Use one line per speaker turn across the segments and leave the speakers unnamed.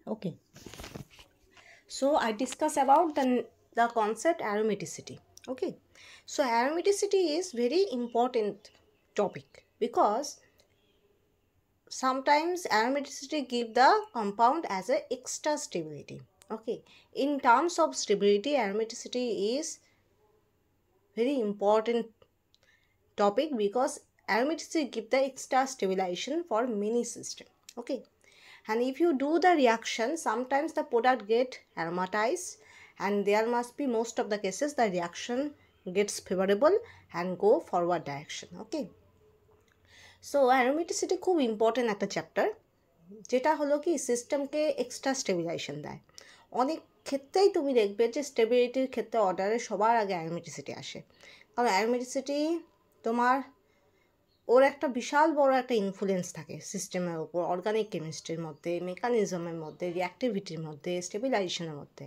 Okay, so I discuss about the concept aromaticity. Okay, so aromaticity is very important topic because sometimes aromaticity give the compound as a extra stability. Okay, in terms of stability, aromaticity is very important topic because aromaticity give the extra stabilization for many system. Okay, and if you do the reaction, sometimes the product get aromatized, and there must be most of the cases the reaction gets favorable and go forward direction. Okay, so aromaticity খুব important একটা chapter, যেটা হলো কি সিস্টেমকে extra stabilisation দেয়। অনেক ক্ষেত্রেই তুমি দেখবে যে স্টেবিলিটির ক্ষেত্রে অর্ডারে সবার আগে অ্যারোমেটিসিটি আসে, কারণ অ্যারোমেটিসিটি তোমার ওর একটা বিশাল বড় একটা ইনফ্লুয়েন্স থাকে সিস্টেমের উপর, অর্গানিক কেমিস্ট্রির মধ্যে, মেকানিজমের মধ্যে, রিঅ্যাক্টিভিটির মধ্যে, স্টেবিলাইজেশনের মধ্যে।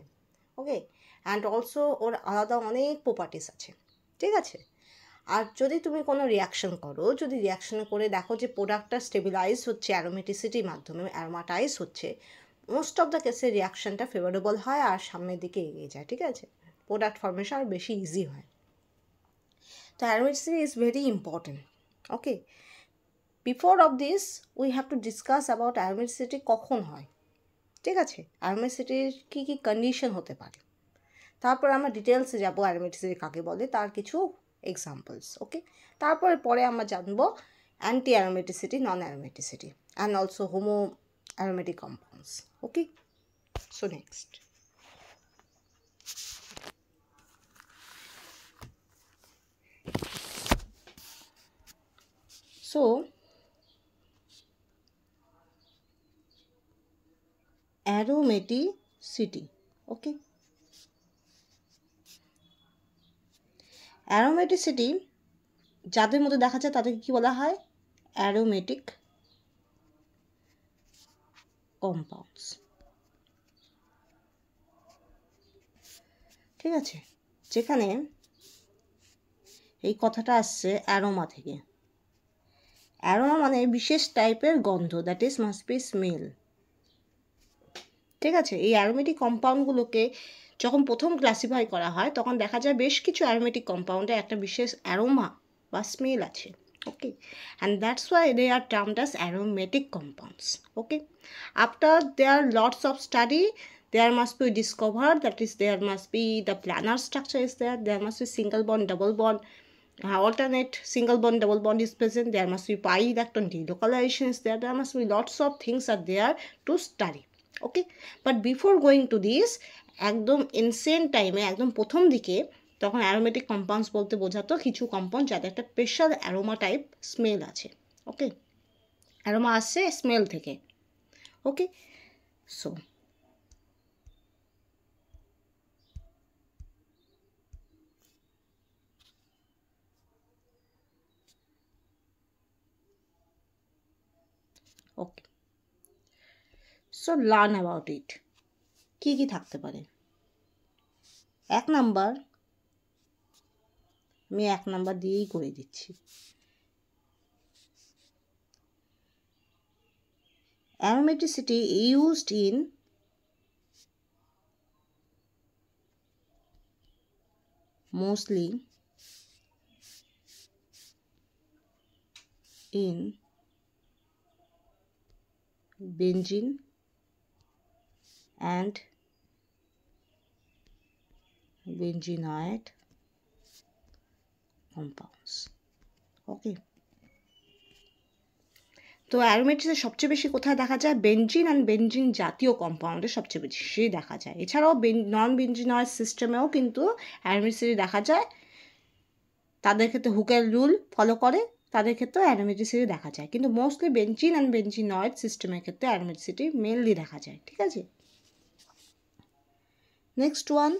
ওকে, অ্যান্ড অলসো ওর আলাদা অনেক প্রপার্টিস আছে, ঠিক আছে। আর যদি তুমি কোনো রিয়াকশন করো, যদি রিয়াকশন করে দেখো যে প্রোডাক্টটা স্টেবিলাইজ হচ্ছে অ্যারোমেটিসিটির মাধ্যমে, অ্যারোমাটাইজ হচ্ছে, মোস্ট অফ দ্য কেসে রিয়াকশনটা ফেভারেবল হয় আর সামনের দিকে এগিয়ে যায়, ঠিক আছে, প্রোডাক্ট ফর্মেশন আর বেশি ইজি হয়। তো aromaticity is very important. Okay, before of this we have to discuss about aromaticity কখন হয়, ঠিক আছে, অ্যারোমেটিসিটির কী কী কন্ডিশন হতে পারে, তারপর আমরা ডিটেলসে যাবো অ্যারোমেটিসিটি কাকে বলে, তার কিছু এক্সাম্পলস। ওকে, তারপরে পরে আমরা জানবো anti aromaticity, non aromaticity, and also Homo aromatic compounds. Okay, so next, so aromaticity. Okay, aromaticity যাদের মধ্যে দেখা যায় তাদেরকে কী বলা হয়, অ্যারোমেটিক কম্পাউন্ডস, ঠিক আছে, যেখানে এই কথাটা আসছে অ্যারোমা থেকে। অ্যারোমা মানে বিশেষ টাইপের গন্ধ, that is must B smell, ঠিক আছে। এই অ্যারোমেটিক কম্পাউন্ডগুলোকে যখন প্রথম ক্লাসিফাই করা হয় তখন দেখা যায় বেশ কিছু অ্যারোমেটিক কম্পাউন্ডে একটা বিশেষ অ্যারোমা বা স্মেল আছে। Okay, and that's why they are termed as aromatic compounds. Okay, after their lots of study there must be discovered, that is there must be the planar structure is there must be single bond, double bond, alternate single bond, double bond is present, there must be pi electron delocalization is there must be lots of things are there to study. Okay, but before going to this, একদম ancient টাইমে, একদম প্রথম দিকে, তখন aromatic compounds বলতে বোঝাতো কিছু compound যাদের একটা স্পেশাল অ্যারোমা টাইপ স্মেল আছে। ওকে, অ্যারোমা আসছে স্মেল থেকে। Okay, so okay, so learn about it. কী কী থাকতে পারে? এক নাম্বার, আমি এক নাম্বার দিয়েই করে দিচ্ছি। Aromaticity used in mostly in benzene and benzenoid compounds. ওকে, তো অ্যারোমেটিসে সবচেয়ে বেশি কোথায় দেখা যায়? বেনজিন অ্যান্ড বেনজিন জাতীয় কম্পাউন্ডে সবচেয়ে বেশি দেখা যায়। এছাড়াও নন বেনজিনয়েড সিস্টেমেও কিন্তু অ্যারোমেটিসিটি দেখা যায়। তাদের ক্ষেত্রে হুকের রুল ফলো করে, তাদের ক্ষেত্রেও অ্যারোমেটিসিটি দেখা যায়, কিন্তু মোস্টলি বেনজিন অ্যান্ড বেনজিনয়েড সিস্টেমের ক্ষেত্রে অ্যারোমেটিসিটি মেনলি দেখা যায়, ঠিক আছে। Next one,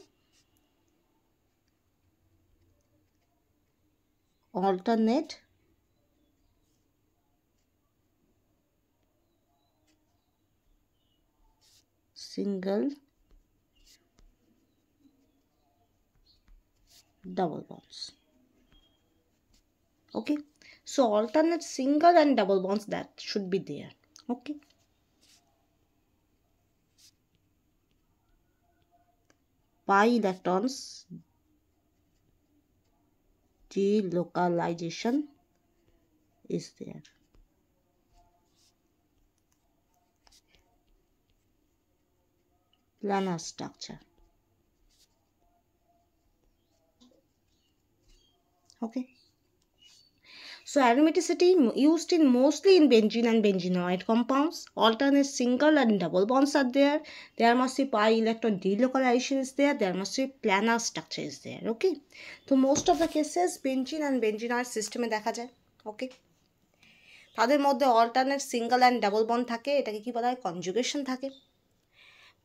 alternate single double bonds. Okay, so alternate single and double bonds that should be there. Okay, pi electrons delocalization is there. Planar structure. Okay. So aromaticity used in mostly in benzene and benzenoid compounds. Alternate single and double bonds are there. There must be pi electron delocalization is there. There must be planar structure is there. Okay. So most of the cases benzene and benzenoid system এ দেখা যায়. Okay. তাদের মধ্যে alternate single and double bond থাকে, এটাকে কি বলা হয়, conjugation থাকে।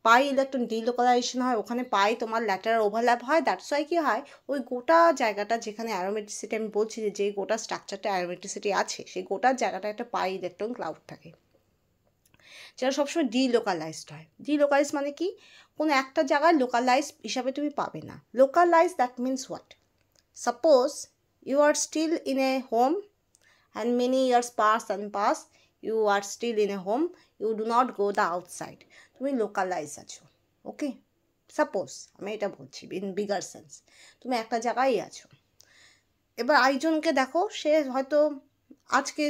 পাই ইলেকট্রন ডিলোকালাইজেশন হয়, ওখানে পাই তোমার ল্যাটারাল ওভারল্যাপ হয়, দ্যাটস ওয়াই কি হয়, ওই গোটা জায়গাটা যেখানে অ্যারোমেটিসিটি আমি বলছি যে গোটা স্ট্রাকচারটা অ্যারোমেটিসিটি আছে সেই গোটা জায়গাটা একটা পাই ইলেকট্রন ক্লাউড থাকে, যেটা সবসময় ডিলোকালাইজড হয়। ডিলোকালাইজ মানে কি, কোনো একটা জায়গায় লোকালাইজ হিসাবে তুমি পাবে না। Localise that means what, suppose you are still in a home and many years pass, you are still in a home, you do not go the outside, তুমি লোকালাইজ আছো। ওকে, সাপোজ আমি এটা বলছি ইন বিগার সেন্স, তুমি একটা জায়গায় আছো। এবার আরেকজনকে দেখো, সে হয়তো আজকে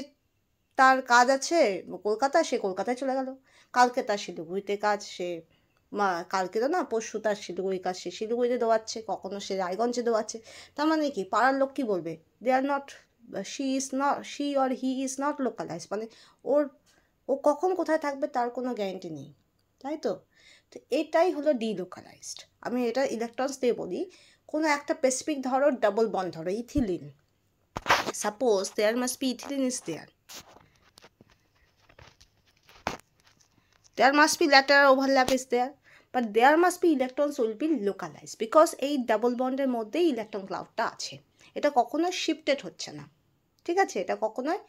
তার কাজ আছে কলকাতায়, সে কলকাতায় চলে গেল, কালকে তার শিলিগুড়িতে কাজ, সে কালকে তো না পরশু তার শিলিগুড়ি কাজ, সে শিলিগুড়িতে দেওয়াচ্ছে, কখনো সে রায়গঞ্জে দেওয়াচ্ছে। তার মানে কি, পাড়ার লোক কি বলবে, they are not, she or he is not localized, মানে ও কখন কোথায় থাকবে তার কোনো গ্যারান্টি নেই, তাই তো। তো এটাই হলো ডিলোকালাইজড। আমি এটা ইলেকট্রনস দিয়ে বলি, কোনো একটা স্পেসিফিক ধরো ডাবল বন্ড, ধরো ethylene, suppose there must be ethylene is there must be lateral overlap is there, but there must be electrons will be localized because এই ডাবল বন্ডের মধ্যেই ইলেকট্রন ক্লাউডটা আছে, এটা কখনো শিফটেড হচ্ছে না, ঠিক আছে, এটা কখনোই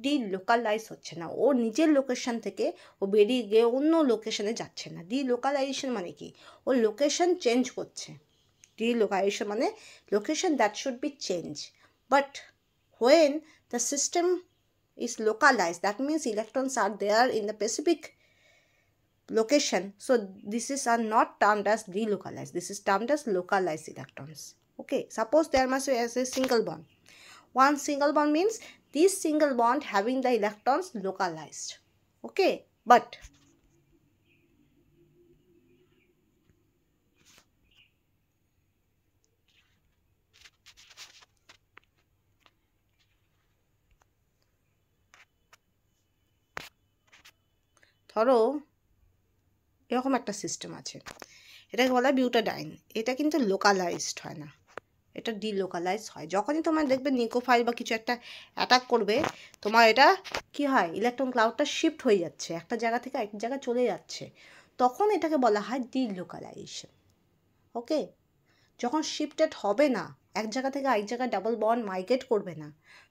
ডিলোকালাইজ হচ্ছে না, ও নিজের লোকেশন থেকে ও বেরিয়ে গিয়ে অন্য লোকেশনে যাচ্ছে না। ডিলোকালাইজেশন মানে কি, ও লোকেশন চেঞ্জ করছে। ডিলোকালাইজেশন মানে location that should be change, but when the system is localised that means electrons are there in the specific location, so this is are not termed as delocalized, this is termed as localized electrons. Okay, suppose there must be as a single bond, one single bond means this single bond having the electrons localized. Okay, but ধরো এরকম একটা system আছে, এটাকে বলা হয় butadiene, এটা কিন্তু localised হয় না, এটা ডিলোকালাইজ হয়। যখনই তোমার দেখবে নিকোফাইল বা কিছু একটা অ্যাটাক করবে, তোমার এটা কি হয়, ইলেকট্রন ক্লাউডটা শিফট হয়ে যাচ্ছে, একটা জায়গা থেকে এক জায়গায় চলে যাচ্ছে, তখন এটাকে বলা হয় ডিলোকালাইজেশন। ওকে, যখন শিফটেড হবে না, এক জায়গা থেকে আরেক জায়গায় ডাবল বন্ড মাইগ্রেট করবে না,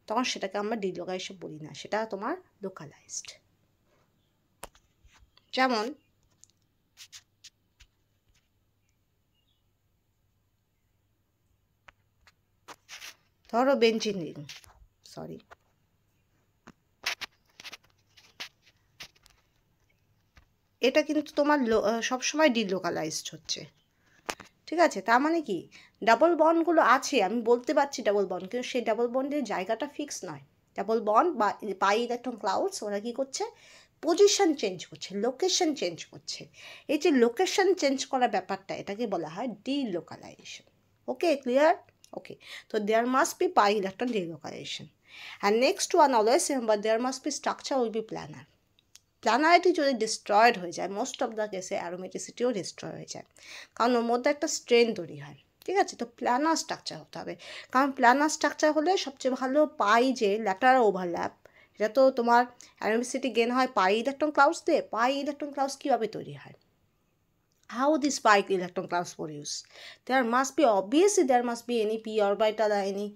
তখন সেটাকে আমরা ডিলোকালাইজেশন বলি না, সেটা তোমার লোকালাইজড। যেমন ধরো বেঞ্জিন রিং, সরি এটা কিন্তু তোমার সবসময় ডিলোকালাইজড হচ্ছে, ঠিক আছে। তার মানে কি, ডাবল বন্ডগুলো আছে, আমি বলতে পারছি ডাবল বন্ড, কিন্তু সেই ডাবল বন্ডের জায়গাটা ফিক্স নয়। ডাবল বন্ড বা পাই ইলেকট্রন ক্লাউডস ওরা কী করছে, পজিশন চেঞ্জ করছে, লোকেশন চেঞ্জ করছে। এই যে লোকেশন চেঞ্জ করার ব্যাপারটা, এটাকে বলা হয় ডিলোকালাইজেশন। ওকে, ক্লিয়ার? ওকে, তো there must be pi electron delocalization. And next one always remember, there must be structure will be planar. Planarity যদি ডিস্ট্রয়েড হয়ে যায়, মোস্ট অফ দ্য কেসে অ্যারোমেটিসিটিও ডিস্ট্রয় হয়ে যায়, কারণ ওর মধ্যে একটা স্ট্রেন তৈরি হয়, ঠিক আছে। তো প্ল্যানার স্ট্রাকচার হতে হবে, কারণ প্ল্যানার স্ট্রাকচার হলে সবচেয়ে ভালো পাই যে ল্যাটারাল ওভারল্যাপ, এটা তো তোমার অ্যারোমেটিসিটি গেন হয় পাই ইলেকট্রন ক্লাউডস দিয়ে। পাই ইলেকট্রন ক্লাউডস কীভাবে তৈরি হয়, how this pi electron clouds produce, there must be obviously there must be any p orbital or any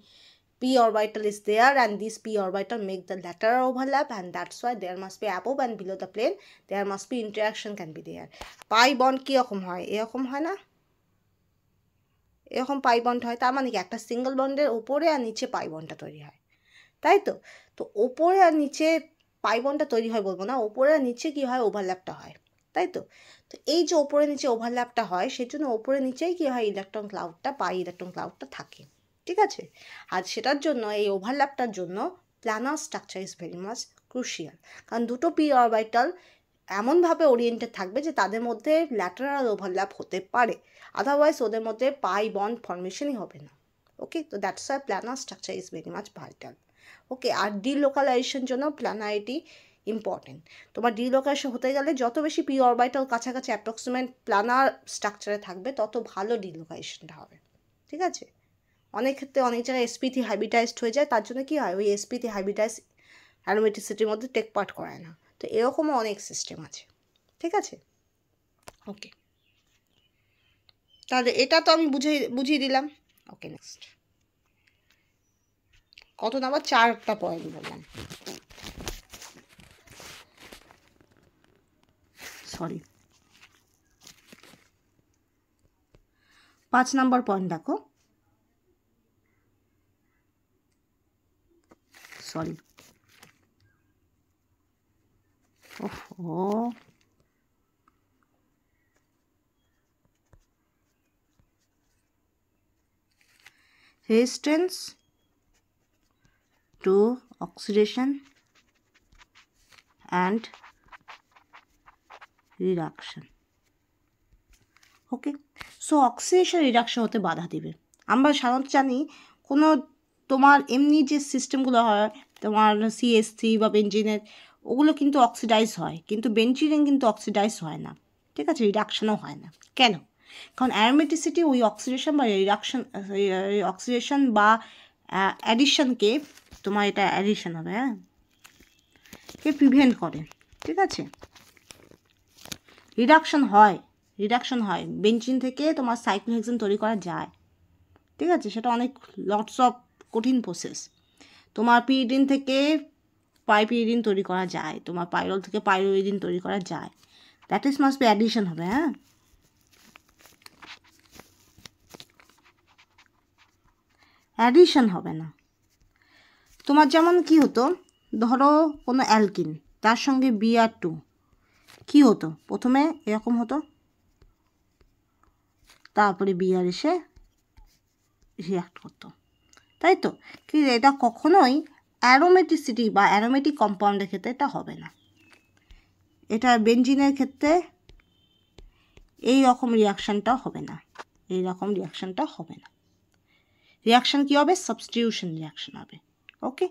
p orbital is there, and this p orbital make the lateral overlap, and that's why there must be above and below the plane there must be interaction can be there. pi bond কীরকম হয়, এরকম হয় না, এরকম pi bond হয়, তার মানে কি একটা সিঙ্গল বন্ডের ওপরে আর নিচে পাই বন্ডটা তৈরি হয়, তাই তো। তো ওপরে আর নিচে পাই বন্ডটা তৈরি হয় বলবো না, ওপরে আর নিচে কী হয়, ওভারল্যাপটা হয়, তাই তো। তো এই যে ওপরে নিচে ওভারল্যাপটা হয়, সেই জন্য ওপরে নিচেই কী হয়, ইলেকট্রন ক্লাউডটা ইলেকট্রন ক্লাউডটা থাকে, ঠিক আছে। আর সেটার জন্য এই ওভারল্যাপটার জন্য planar structure is very much crucial, কারণ দুটো পি অরবিটাল এমনভাবে ওরিয়েন্টেড থাকবে যে তাদের মধ্যে ল্যাটারাল ওভারল্যাপ হতে পারে, আদারওয়াইজ ওদের মধ্যে পাই বন্ড ফর্মেশনই হবে না। ওকে, তো that's why planar structure is very much vital. Okay, আর ডিলোকালাইজেশন জন্য প্ল্যানারিটি ইম্পর্টেন্ট। তোমার ডিলোকালাইজেশন হতে গেলে যত বেশি পি অরবিটাল কাছাকাছি অ্যাপ্রক্সিমেট প্ল্যানার স্ট্রাকচারে থাকবে, তত ভালো ডিলোকালাইজেশনটা হবে, ঠিক আছে। অনেক ক্ষেত্রে অনেক জায়গায় এসপি3 হাইব্রিডাইজড হয়ে যায়, তার জন্য কী হয়, ওই এসপি3 হাইব্রিডাইজ অ্যারোমেটিসিটির মধ্যে টেক পার্ট করায় না। তো এরকমও অনেক সিস্টেম আছে, ঠিক আছে। ওকে, তাহলে এটা তো আমি বুঝিয়ে দিলাম। ওকে, নেক্সট কত নাম্বার, 4টা পয়েন্ট বললাম, সরি 5 নাম্বার পয়েন্ট দেখো, সরি ওহো, resistance to oxidation and reduction. Okay, so oxidation reduction হতে বাধা দিবে। আমরা সাধারণত জানি কোনো তোমার এমনি যে সিস্টেমগুলো হয়, তোমার CH3 বা বেঞ্জিনের, ওগুলো কিন্তু অক্সিডাইজ হয়, কিন্তু বেঞ্জিন কিন্তু অক্সিডাইজ হয় না, ঠিক আছে, রিডাকশনও হয় না। কেন? কারণ অ্যারোমেটিসিটি ওই অক্সিডেশন বা অক্সিডেশন বা অ্যাডিশনকে, তোমার এটা অ্যাডিশন হবে, হ্যাঁ, কে প্রিভেন্ট করে, ঠিক আছে। রিডাকশন হয় বেঞ্জিন থেকে তোমার সাইক্লোহেক্সেন তৈরি করা যায়, ঠিক আছে, সেটা অনেক লটস অফ কঠিন প্রসেস। তোমার পিরিডিন থেকে পাইপিরিডিন তৈরি করা যায়, তোমার পাইরল থেকে পাইরোইডিন তৈরি করা যায়, that is must B addition হবে, হ্যাঁ। অ্যাডিশন হবে না। তোমার যেমন কি হতো, ধরো কোনো অ্যালকিন, তার সঙ্গে Br2 কি হতো, প্রথমে এরকম হতো, তারপরে Br এসে রিয়াক্ট করতো, তাই তো। কিন্তু এটা কখনোই অ্যারোমেটিসিটি বা অ্যারোমেটিক কম্পাউন্ডের ক্ষেত্রে এটা হবে না। এটা বেঞ্জিনের ক্ষেত্রে এই রকম রিয়াকশানটা হবে না, এই রকম রিয়াকশানটা হবে না। রিয়াকশান কী হবে, সাবস্টিটিউশন রিয়াকশান হবে। ওকে,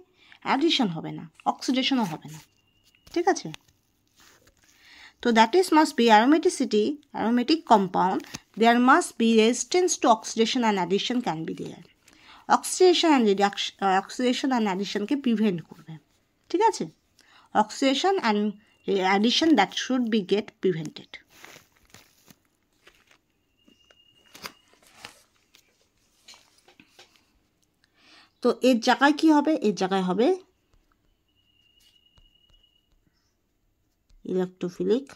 অ্যাডিশন হবে না, অক্সিডেশনও হবে না, ঠিক আছে। তো that is must be aromaticity, aromatic compound, there must be resistance to oxidation and addition can be there. Oxidation and অ্যাডিশনকে প্রিভেন্ট করবে, ঠিক আছে। Oxidation and addition that should be get prevented. তো এর জায়গায় কি হবে, এর জায়গায় হবে electrophilic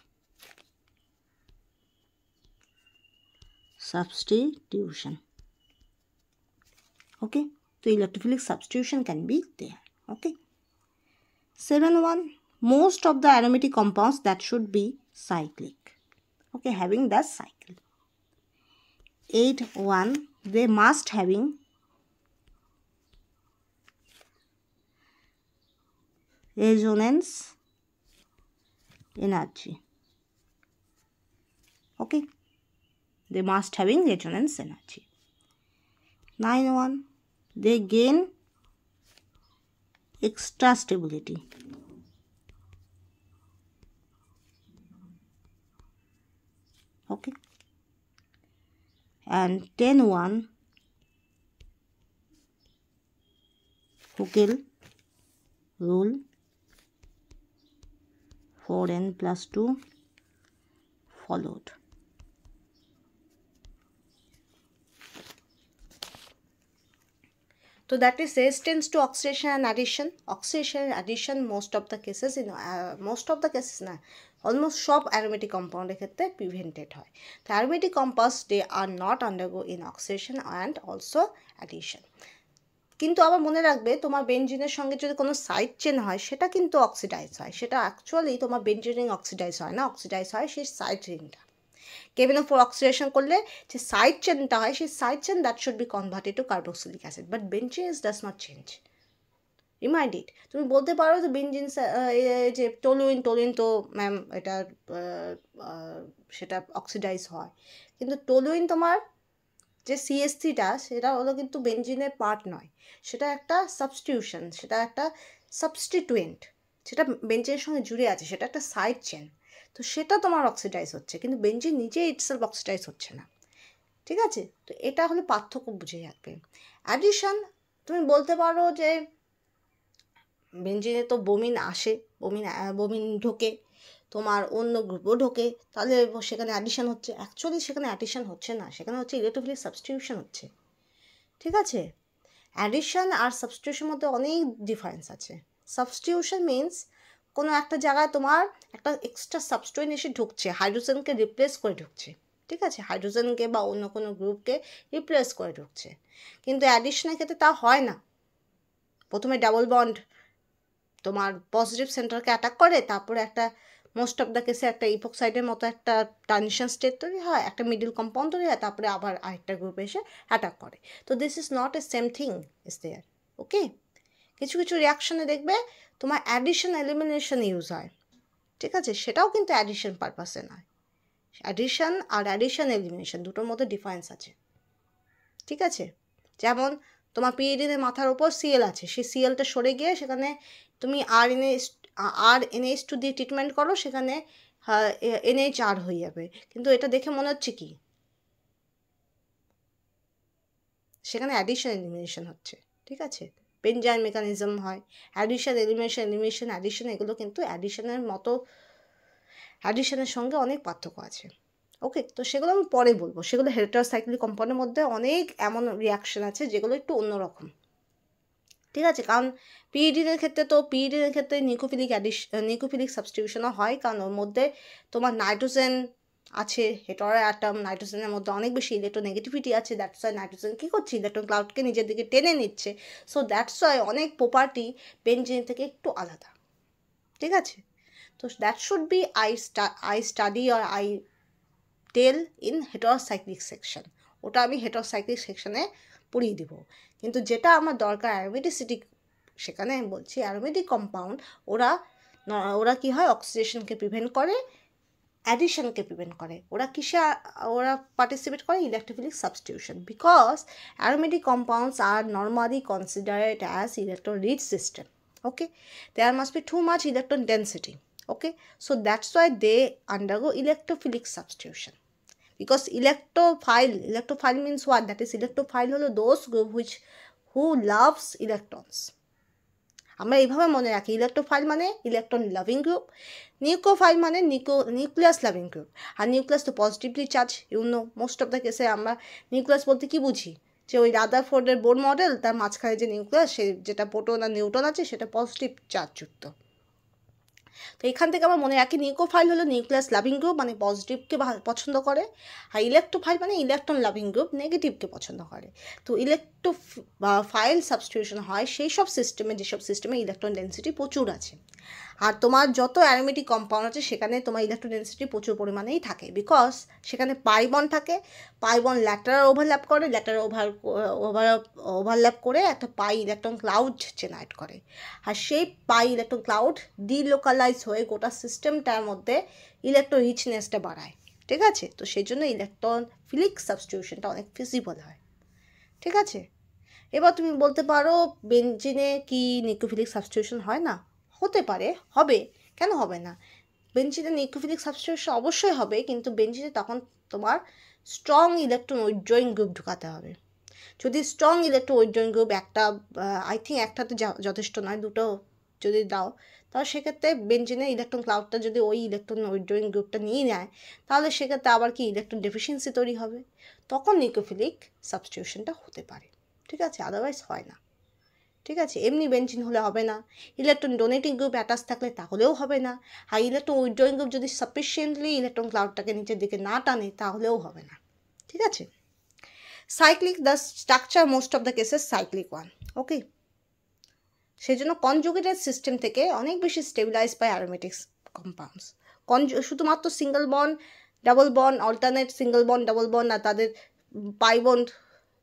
substitution. Okay, so electrophilic substitution can be there. Okay, 7.1, most of the aromatic compounds that should be cyclic, okay, having the cycle. 8.1, they must having resonance energy. Okay, they must having resonance energy. 9.1, they gain extra stability. Okay, and 10.1, Huckel rule, 4n+2 followed. So that is resistance to oxidation and addition. Oxidation and addition, most of the cases না, almost সব aromatic compound ক্ষেত্রে prevented হয়। The aromatic compounds, they are not undergo in oxidation and also addition. কিন্তু আবার মনে রাখবে তোমার বেঞ্জিনের সঙ্গে যদি কোনো সাইড চেন হয় সেটা কিন্তু অক্সিডাইজ হয়, সেটা অ্যাকচুয়ালি তোমার বেঞ্জিন অক্সিডাইজ হয় না, অক্সিডাইজ হয় সেই সাইড চেনটা। KBNO4 অক্সিডেশন করলে যে সাইড চেনটা হয় সেই side chain that should be converted to carboxylic acid, but benzenes does not change. Remind it. তুমি বলতে পারো যে বেঞ্জিনস যে টলুইন তো ম্যাম এটা সেটা অক্সিডাইজ হয়, কিন্তু টলুইন তোমার যে CH3টা সেটা হলো কিন্তু বেঞ্জিনের পার্ট নয়, সেটা একটা সাবস্টিটিউশন, সেটা একটা সাবস্টিটুয়েন্ট, সেটা বেঞ্জিনের সঙ্গে জুড়ে আছে, সেটা একটা সাইড চেন। তো সেটা তোমার অক্সিডাইজ হচ্ছে, কিন্তু বেঞ্জিন নিজে ইটসেলফ অক্সিডাইজ হচ্ছে না। ঠিক আছে, তো এটা হলো পার্থক্য, বুঝে রাখবে। অ্যাডিশন, তুমি বলতে পারো যে বেঞ্জিনে তো বমিন আসে, বমিন ঢোকে, তোমার অন্য গ্রুপও ঢোকে, তাহলে সেখানে অ্যাডিশন হচ্ছে। অ্যাকচুয়ালি সেখানে অ্যাডিশন হচ্ছে না, সেখানে হচ্ছে ইলেকট্রোফিলিক সাবস্টিটিউশন হচ্ছে। ঠিক আছে, অ্যাডিশন আর সাবস্টিটিউশনের মধ্যে অনেক ডিফারেন্স আছে। সাবস্টিটিউশন মিনস কোনো একটা জায়গায় তোমার একটা এক্সট্রা সাবস্টিটিউয়েন্ট এসে ঢুকছে, হাইড্রোজেনকে রিপ্লেস করে ঢুকছে। ঠিক আছে, হাইড্রোজেনকে বা অন্য কোনো গ্রুপকে রিপ্লেস করে ঢুকছে, কিন্তু অ্যাডিশনের ক্ষেত্রে তা হয় না। প্রথমে ডাবল বন্ড তোমার পজিটিভ সেন্টারকে অ্যাটাক করে, তারপরে একটা মোস্ট অফ দ্য কেসে একটা ইপক্সাইডের মতো একটা ট্রানজিশন স্টেট তৈরি হয়, একটা মিডল কম্পাউন্ড তৈরি হয়, তারপরে আবার আরেকটা গ্রুপে এসে অ্যাটাক করে। তো this is not a same thing is there. Okay, কিছু কিছু রিয়াকশনে দেখবে তোমার অ্যাডিশন এলিমিনেশন ইউজ হয়। ঠিক আছে, সেটাও কিন্তু অ্যাডিশন পারপাসে নয়। অ্যাডিশন আর অ্যাডিশন এলিমিনেশন দুটোর মধ্যে ডিফারেন্স আছে। ঠিক আছে, যেমন তোমার পিরিয়ডের মাথার উপর সিএল আছে, সেই সিএলটা সরে গিয়ে সেখানে তুমি RNH2 দিয়ে ট্রিটমেন্ট করো, সেখানে NHR হয়ে যাবে, কিন্তু এটা দেখে মনে হচ্ছে কি সেখানে অ্যাডিশন এলিমিনেশন হচ্ছে। ঠিক আছে, বেঞ্জাইম মেকানিজম হয়, অ্যাডিশন এলিমিনেশন অ্যাডিশন, এগুলো কিন্তু অ্যাডিশনের মতো, অ্যাডিশনের সঙ্গে অনেক পার্থক্য আছে। ওকে, তো সেগুলো আমি পরে বলবো, সেগুলো হেটেরোসাইক্লিক কম্পাউন্ডের মধ্যে অনেক এমন রিয়াকশন আছে যেগুলো একটু অন্যরকম। ঠিক আছে, কারণ পিইডির ক্ষেত্রে নিউক্লিওফিলিক সাবস্টিটিউশনও হয়, কারণ ওর মধ্যে তোমার নাইট্রোজেন আছে, হেটেরো অ্যাটম, নাইট্রোজেনের মধ্যে অনেক বেশি ইলেকট্রোনেগেটিভিটি আছে, দ্যাটস ওয়াই নাইট্রোজেন কী করছে, ইলেকট্রন ক্লাউডকে নিজের দিকে টেনে নিচ্ছে। সো দ্যাটস ওয়াই অনেক প্রপার্টি বেঞ্জিন থেকে একটু আলাদা। ঠিক আছে, তো that should be I study or I tell in heterocyclic section, ওটা আমি হেটেরোসাইক্লিক সেকশনে পড়িয়ে দিব। কিন্তু যেটা আমার দরকার অ্যারোমেটিসিটি, সেখানে আমি বলছি অ্যারোমেটিক কম্পাউন্ড ওরা কী হয়, অক্সিডেশনকে প্রিভেন্ট করে, অ্যাডিশনকে প্রিভেন্ট করে। ওরা পার্টিসিপেট করে electrophilic substitution, because aromatic compounds are normally considered as electron rich system. Okay, there must be too much electron density. Okay, so that's why they undergo electrophilic substitution. Because electrophile means what? That is, electrophile হলো those group who loves electrons. আমরা এইভাবে মনে রাখি, electrophile মানে electron loving group, nucleophile মানে nucleus loving group. আর nucleus তো positively charge, most of the কেসে আমরা নিউক্লিয়াস বলতে কি বুঝি, যে ওই রাদারফোর্ডের বোর মডেল, তার মাঝখানে যে নিউক্লিয়াস, সে যেটা প্রোটন আর নিউট্রন আছে সেটা পজিটিভ চার্জযুক্ত। তো এখান থেকে আমরা মনে রাখি নিউক্লিওফাইল হলো নিউক্লিয়াস লাভিং গ্রুপ, মানে পজিটিভকে পছন্দ করে, আর ইলেকট্রোফাইল মানে ইলেকট্রন লাভিং গ্রুপ, নেগেটিভকে পছন্দ করে। তো ইলেকট্রোফাইল সাবস্টিটিউশন হয় সেই সব সিস্টেমে, যেসব সিস্টেমে ইলেকট্রন ডেন্সিটি প্রচুর আছে। আর তোমার যত অ্যারোমেটিক কম্পাউন্ড আছে সেখানে তোমার ইলেকট্রন ডেন্সিটি প্রচুর পরিমাণেই থাকে, বিকজ সেখানে পাই বন্ড থাকে, পাই বন্ড ল্যাটারাল ওভারল্যাপ করে, ওভারল্যাপ করে একটা পাই ইলেকট্রন ক্লাউড জেনারেট করে, আর সেই পাই ইলেকট্রন ক্লাউড ডিলোকালাইজ হয়ে গোটা সিস্টেমটার মধ্যে ইলেকট্রন রিচনেসটা বাড়ায়। ঠিক আছে, তো সেই জন্য ইলেকট্রোফিলিক সাবস্টিটিউশনটা অনেক ফিজিবল হয়। ঠিক আছে, এবার তুমি বলতে পারো বেঞ্জিনে কি নিউক্লিওফিলিক সাবস্টিটিউশন হয় না? হতে পারে, হবে, কেন হবে না? বেঞ্জিনে নিউক্লিওফিলিক সাবস্টিটিউশন অবশ্যই হবে, কিন্তু বেঞ্জিনে তখন তোমার স্ট্রং ইলেকট্রন উইথড্রয়িং গ্রুপ ঢুকাতে হবে। যদি strong electron withdrawing group I think একটাতে যথেষ্ট নয়, দুটো যদি দাও, তাহলে সেক্ষেত্রে বেঞ্জিনের ইলেকট্রন ক্লাউডটা যদি ওই ইলেকট্রন উইথড্রয়িং গ্রুপটা নিয়ে নেয়, তাহলে সেক্ষেত্রে আবার কি ইলেকট্রন ডেফিসিয়েন্সি তৈরি হবে, তখন নিউক্লিওফিলিক সাবস্টিটিউশনটা হতে পারে। ঠিক আছে, আদারওয়াইজ হয় না। ঠিক আছে, এমনি বেঞ্জিন হলে হবে না, ইলেকট্রন ডোনেটিং গ্রুপ অ্যাটাচ থাকলে তাহলেও হবে না, আর ইলেকট্রন উইথড্রয়িং গ্রুপ যদি সাফিসিয়েন্টলি ইলেকট্রন ক্লাউডটাকে নিচের দিকে না টানে তাহলেও হবে না। ঠিক আছে, cyclic, the structure most of the cases cyclic one. Okay, সেই জন্য কনজুগেটেড সিস্টেম থেকে অনেক বেশি স্টেবিলাইজ পায় অ্যারোমেটিক কম্পাউন্ডস। শুধুমাত্র single bond, double bond, alternate single bond, double bond, আর তাদের পাই বন্ড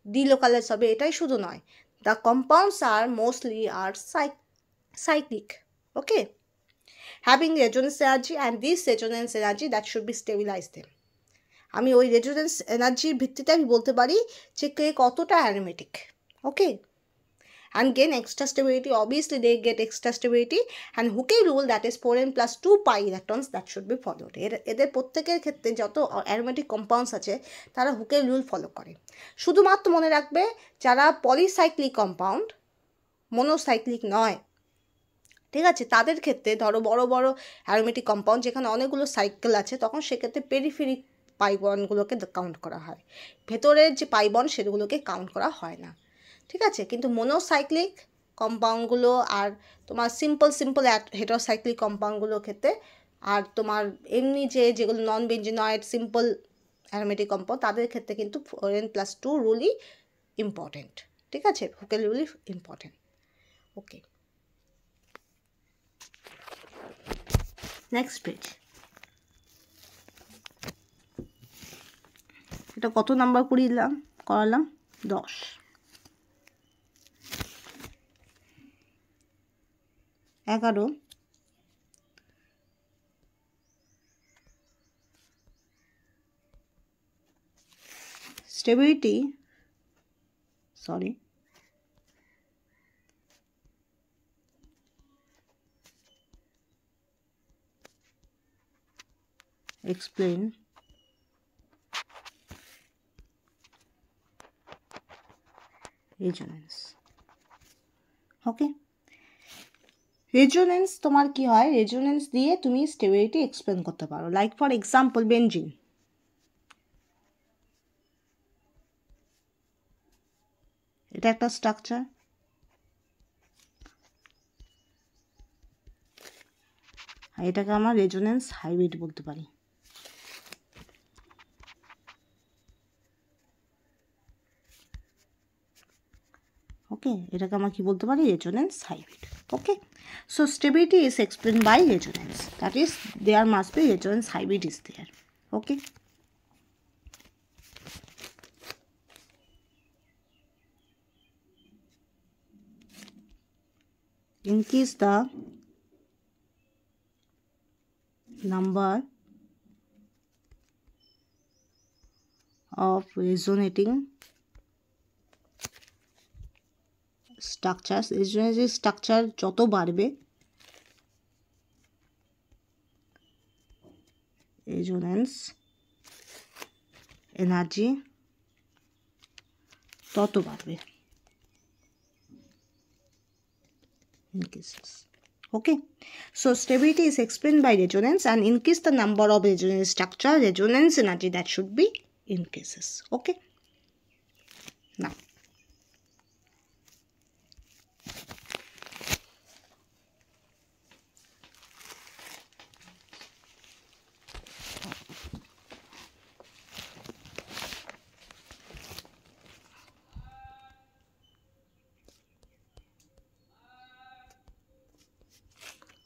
ডিলোকালাইজ হবে, এটাই শুধু নয়। The compounds are mostly are cyclic, okay, having resonance energy, and this resonance energy that should be stabilize them. আমি ওই resonance এনার্জির ভিত্তিতে আমি বলতে পারি যে কে কতটা aromatic. Okay, and gain extra stability. Obviously they get extra stability, and Hooke rule, that is 4n plus 2 pi electrons, that should be followed. এদের প্রত্যেকের ক্ষেত্রে যত অ্যারোমেটিক কম্পাউন্ডস আছে তারা হুকের রুল ফলো করে। শুধুমাত্র মনে রাখবে যারা পলিসাইক্লিক কম্পাউন্ড, মনোসাইক্লিক নয়, ঠিক আছে, তাদের ক্ষেত্রে ধরো বড় বড় অ্যারোমেটিক কম্পাউন্ড যেখানে অনেকগুলো সাইকেল আছে, তখন সেক্ষেত্রে পেরিফেরিক পাইবনগুলোকে কাউন্ট করা হয়, ভেতরের যে পাইবন সেগুলোকে কাউন্ট করা হয় না, ঠিক আছে। কিন্তু মনোসাইক্লিক কম্পাউন্ডগুলো আর তোমার সিম্পল হেটারোসাইক্লিক কম্পাউন্ডগুলোর ক্ষেত্রে, আর তোমার এমনি যেগুলো non benzenoid simple aromatic compound, তাদের ক্ষেত্রে কিন্তু 4n+2 রুলই ইম্পর্টেন্ট, ঠিক আছে, হুকেল রুলই ইম্পর্টেন্ট। Okay, next page. এটা কত নাম্বার করালাম? 10। Stability, explain resonance. Okay, resonance তোমার কি হয়, রেজোনেন্স দিয়ে তুমি স্টেবিলিটি এক্সপ্লেন করতে পারো। লাইক ফর এক্সাম্পল বেনজিন, এটা একটা স্ট্রাকচার, আর এটাকে আমরা রেজোনেন্স হাইব্রিড বলতে পারি। ওকে, এটাকে আমরা কি বলতে পারি, resonance hybrid. Okay, so stability is explained by resonance, that is there must be resonance hybrid is there. Okay, increase the number of resonating structures, resonating structure যত বাড়বে, রেজোনেন্স এনার্জি তত বাড়বে, increases. Okay, so stability is explained by resonance, and increase the number of resonance structure, resonance energy that should be increases. Okay, now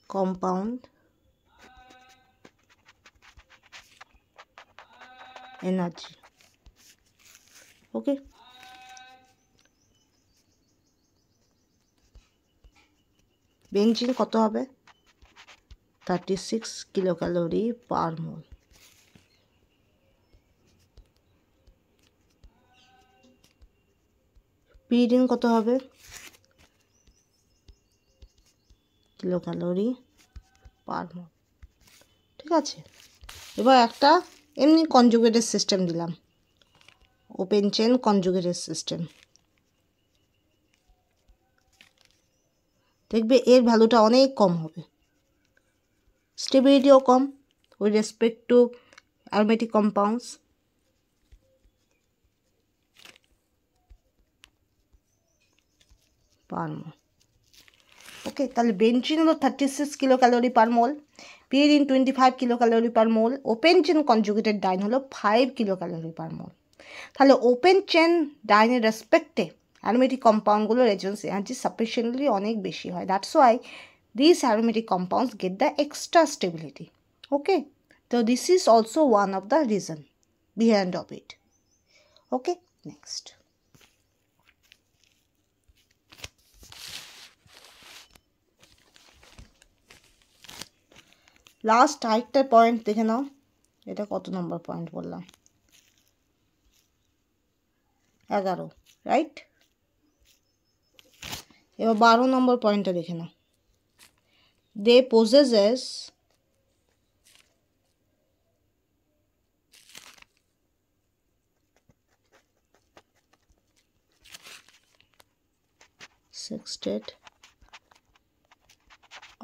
compound energy. Okay, benzene কত হবে, 36 kilocalorie per mole. Pyridine কত হবে, kilocalorie per মোল, ঠিক আছে। এবার একটা এমনি conjugated system দিলাম, ওপেন চেন কনজুগেটেড সিস্টেম, দেখবে এর ভ্যালুটা অনেক কম হবে, স্টেবিলিটিও কম with respect to aromatic compounds. Per mole. Okay, তাহলে বেনজিন হলো 36 kilocalorie per mole, pyridine 25 kilocalorie per mole, open chain conjugated diene হলো 5 কিলোক্যালোরি পার মোল। তাহলে ওপেন চেন ডাইনের রেসপেক্টে অ্যারোমেটিক কম্পাউন্ডগুলোর রেজোনেন্স এনার্জি সাফিসিয়েন্টলি অনেক বেশি হয়, that's why this aromatic compounds get the extra stability. ওকে, তো this is also one of the reason behind of it. Okay, next last আরেকটা point দেখে নাও, এটা কত নম্বর পয়েন্ট বললাম, 11, রাইট? এবার 12 নম্বর পয়েন্টটা দেখে নাও। দে possesses sextet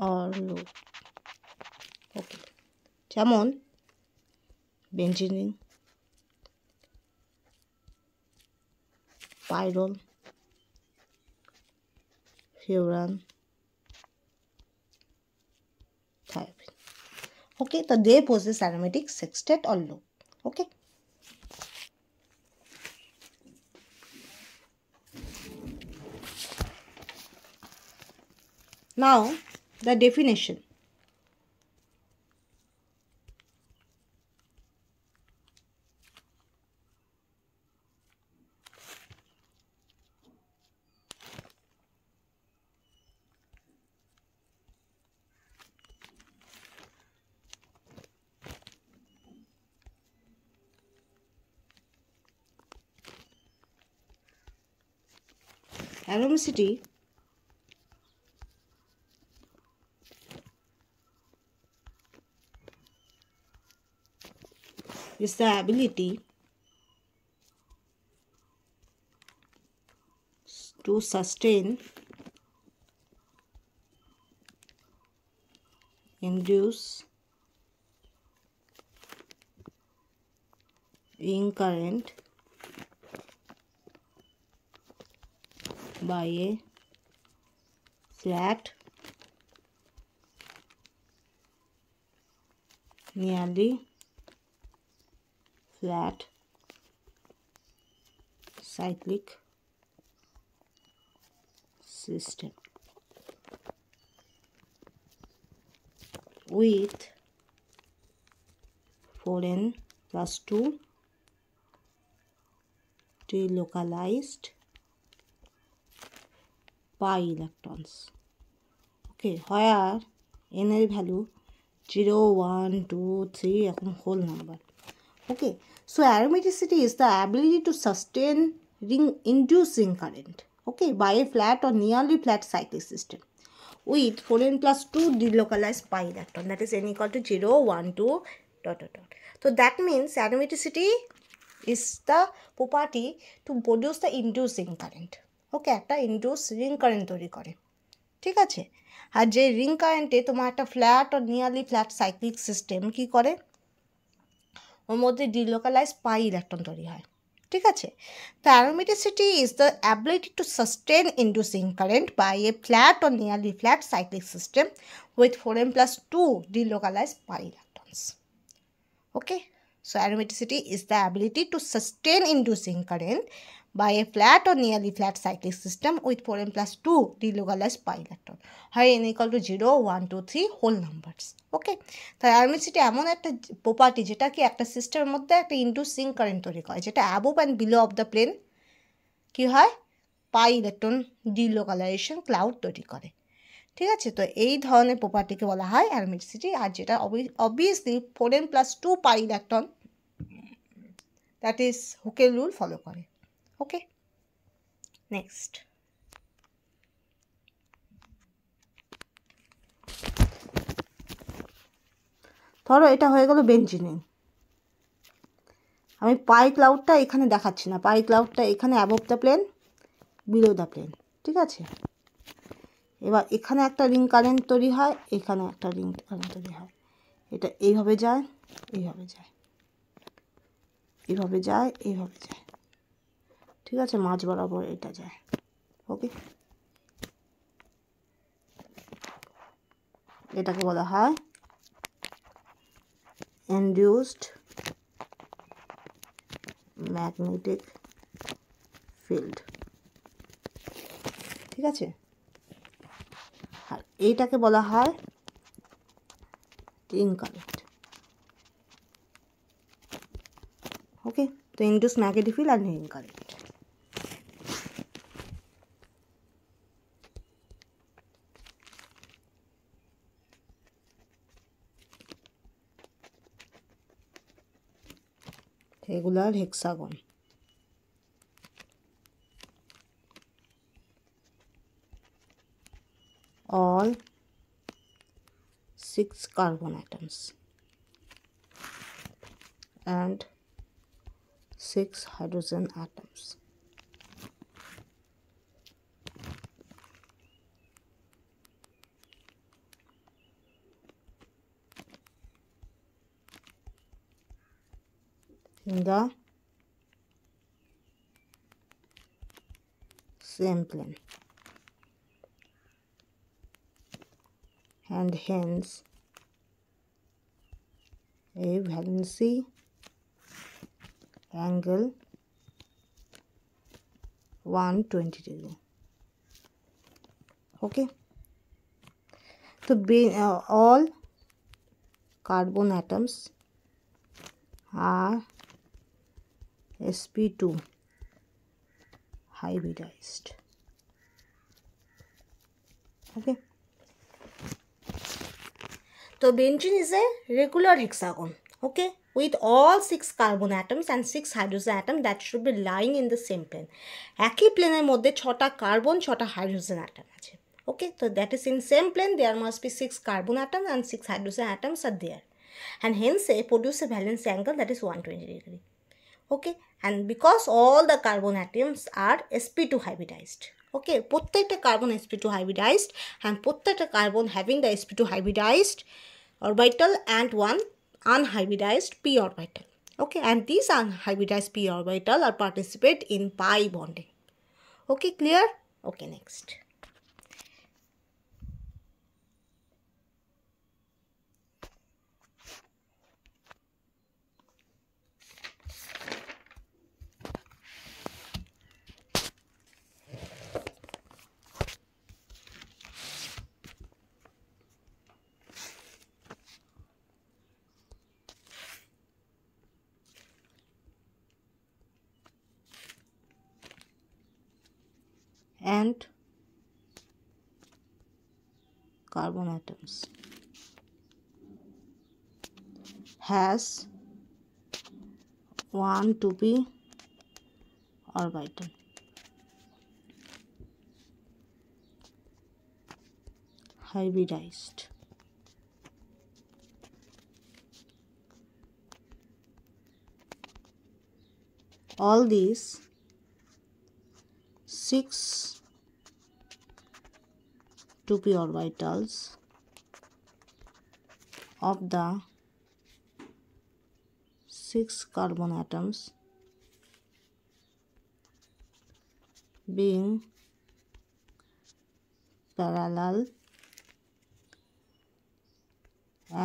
or loop. Okay, যেমন benzene, pyrrole, furan, thiopene. Okay, so they possess aromatic sextet or loop. Okay. Now the definition. Aromacity is the ability to sustain, induce ring current by a flat, nearly flat cyclic system with 4n plus 2 delocalized pi electrons. Okay, where n এর value 0, 1, 2, 3 এরকম whole number. Okay, so aromaticity is the ability to sustain inducing current, okay, by a flat or nearly flat cyclic system with 4n plus 2 delocalized pi electron, that is n equal to 0, 1, 2, dot dot dot. So that means aromaticity is the property to produce the inducing current. ওকে, একটা induce ring current তৈরি করে, ঠিক আছে? আর যে ring কারেন্টে তোমার একটা flat ও নিয়ারলি ফ্ল্যাট সাইক্লিক সিস্টেম কী করে, ওর মধ্যে ডিলোকালাইজ পাই ইলেকট্রন তৈরি হয়, ঠিক আছে? তো aromaticity is the ability to sustain inducing current by a flat ও nearly flat cyclic system with 4n plus 2 delocalized pi electrons. Okay, so aromaticity is the ability to sustain inducing current by a flat or nearly flat cyclic system with 4n plus 2 delocalized pi electron, হয় n equal to 0, 1, 2, 3 whole numbers. ওকে, তাই aromaticity এমন একটা property যেটা কি একটা সিস্টেমের মধ্যে একটা ইন্ডিউসিং কারেন্ট তৈরি করে, যেটা above and below of the plane কী হয়, পাই ইলেকট্রন ডিলোকালাইজেশন ক্লাউড তৈরি করে, ঠিক আছে? তো এই ধরনের প্রপার্টিকে বলা হয় অ্যারোমেটিসিটি, আর যেটা obviously 4n plus 2 pi electron, that is হুকের রুল ফলো করে। ওকে, নেক্সট ধরো এটা হয়ে গেল বেঞ্জিনিন। আমি পাই ক্লাউডটা এখানে দেখাচ্ছি না, পাই ক্লাউডটা এখানে above the plane, below the plane, ঠিক আছে? এবার এখানে একটা রিং কারেন্ট তৈরি হয়, এখানে একটা রিং কারেন্ট তৈরি হয়, এটা এইভাবে যায়, এইভাবে যায়, এইভাবে যায়, এইভাবে যায়, ঠিক আছে? মাঝ বরাবর এটা যায়। ওকে, এটাকে বলা হয় ইনডিউসড ম্যাগনেটিক ফিল্ড। ঠিক আছে। আর এইটাকে বলা হয় ইনকারেক্ট। ওকে, তো ইন্ডুস negative field R incorrect. Regular hexagon. All 6 carbon atoms and 6 hydrogen atoms. In the same plane, and hence a valency angle 120 degree. Okay, so all carbon atoms are sp2 hybridized. Okay, so benzene is a regular hexagon, okay, with all 6 carbon atoms and 6 hydrogen atoms that should be lying in the same plane. একই প্লেনের মধ্যে 6টা carbon 6টা hydrogen atom আছে। Okay, so that is in same plane there must be 6 carbon atoms and 6 hydrogen atoms are there, and hence they produce a valence angle that is 120 degree. Okay, and because all the carbon atoms are sp2 hybridized. Okay, প্রত্যেকটা carbon sp2 hybridized, and প্রত্যেকটা carbon having the sp2 hybridized orbital and one unhybridized p orbital. Okay, and these unhybridized p orbital are participate in pi bonding. Okay, clear? Okay, next. And carbon atoms has 1 2p orbital. Hybridized. All these 6 2p orbitals of the 6 carbon atoms being parallel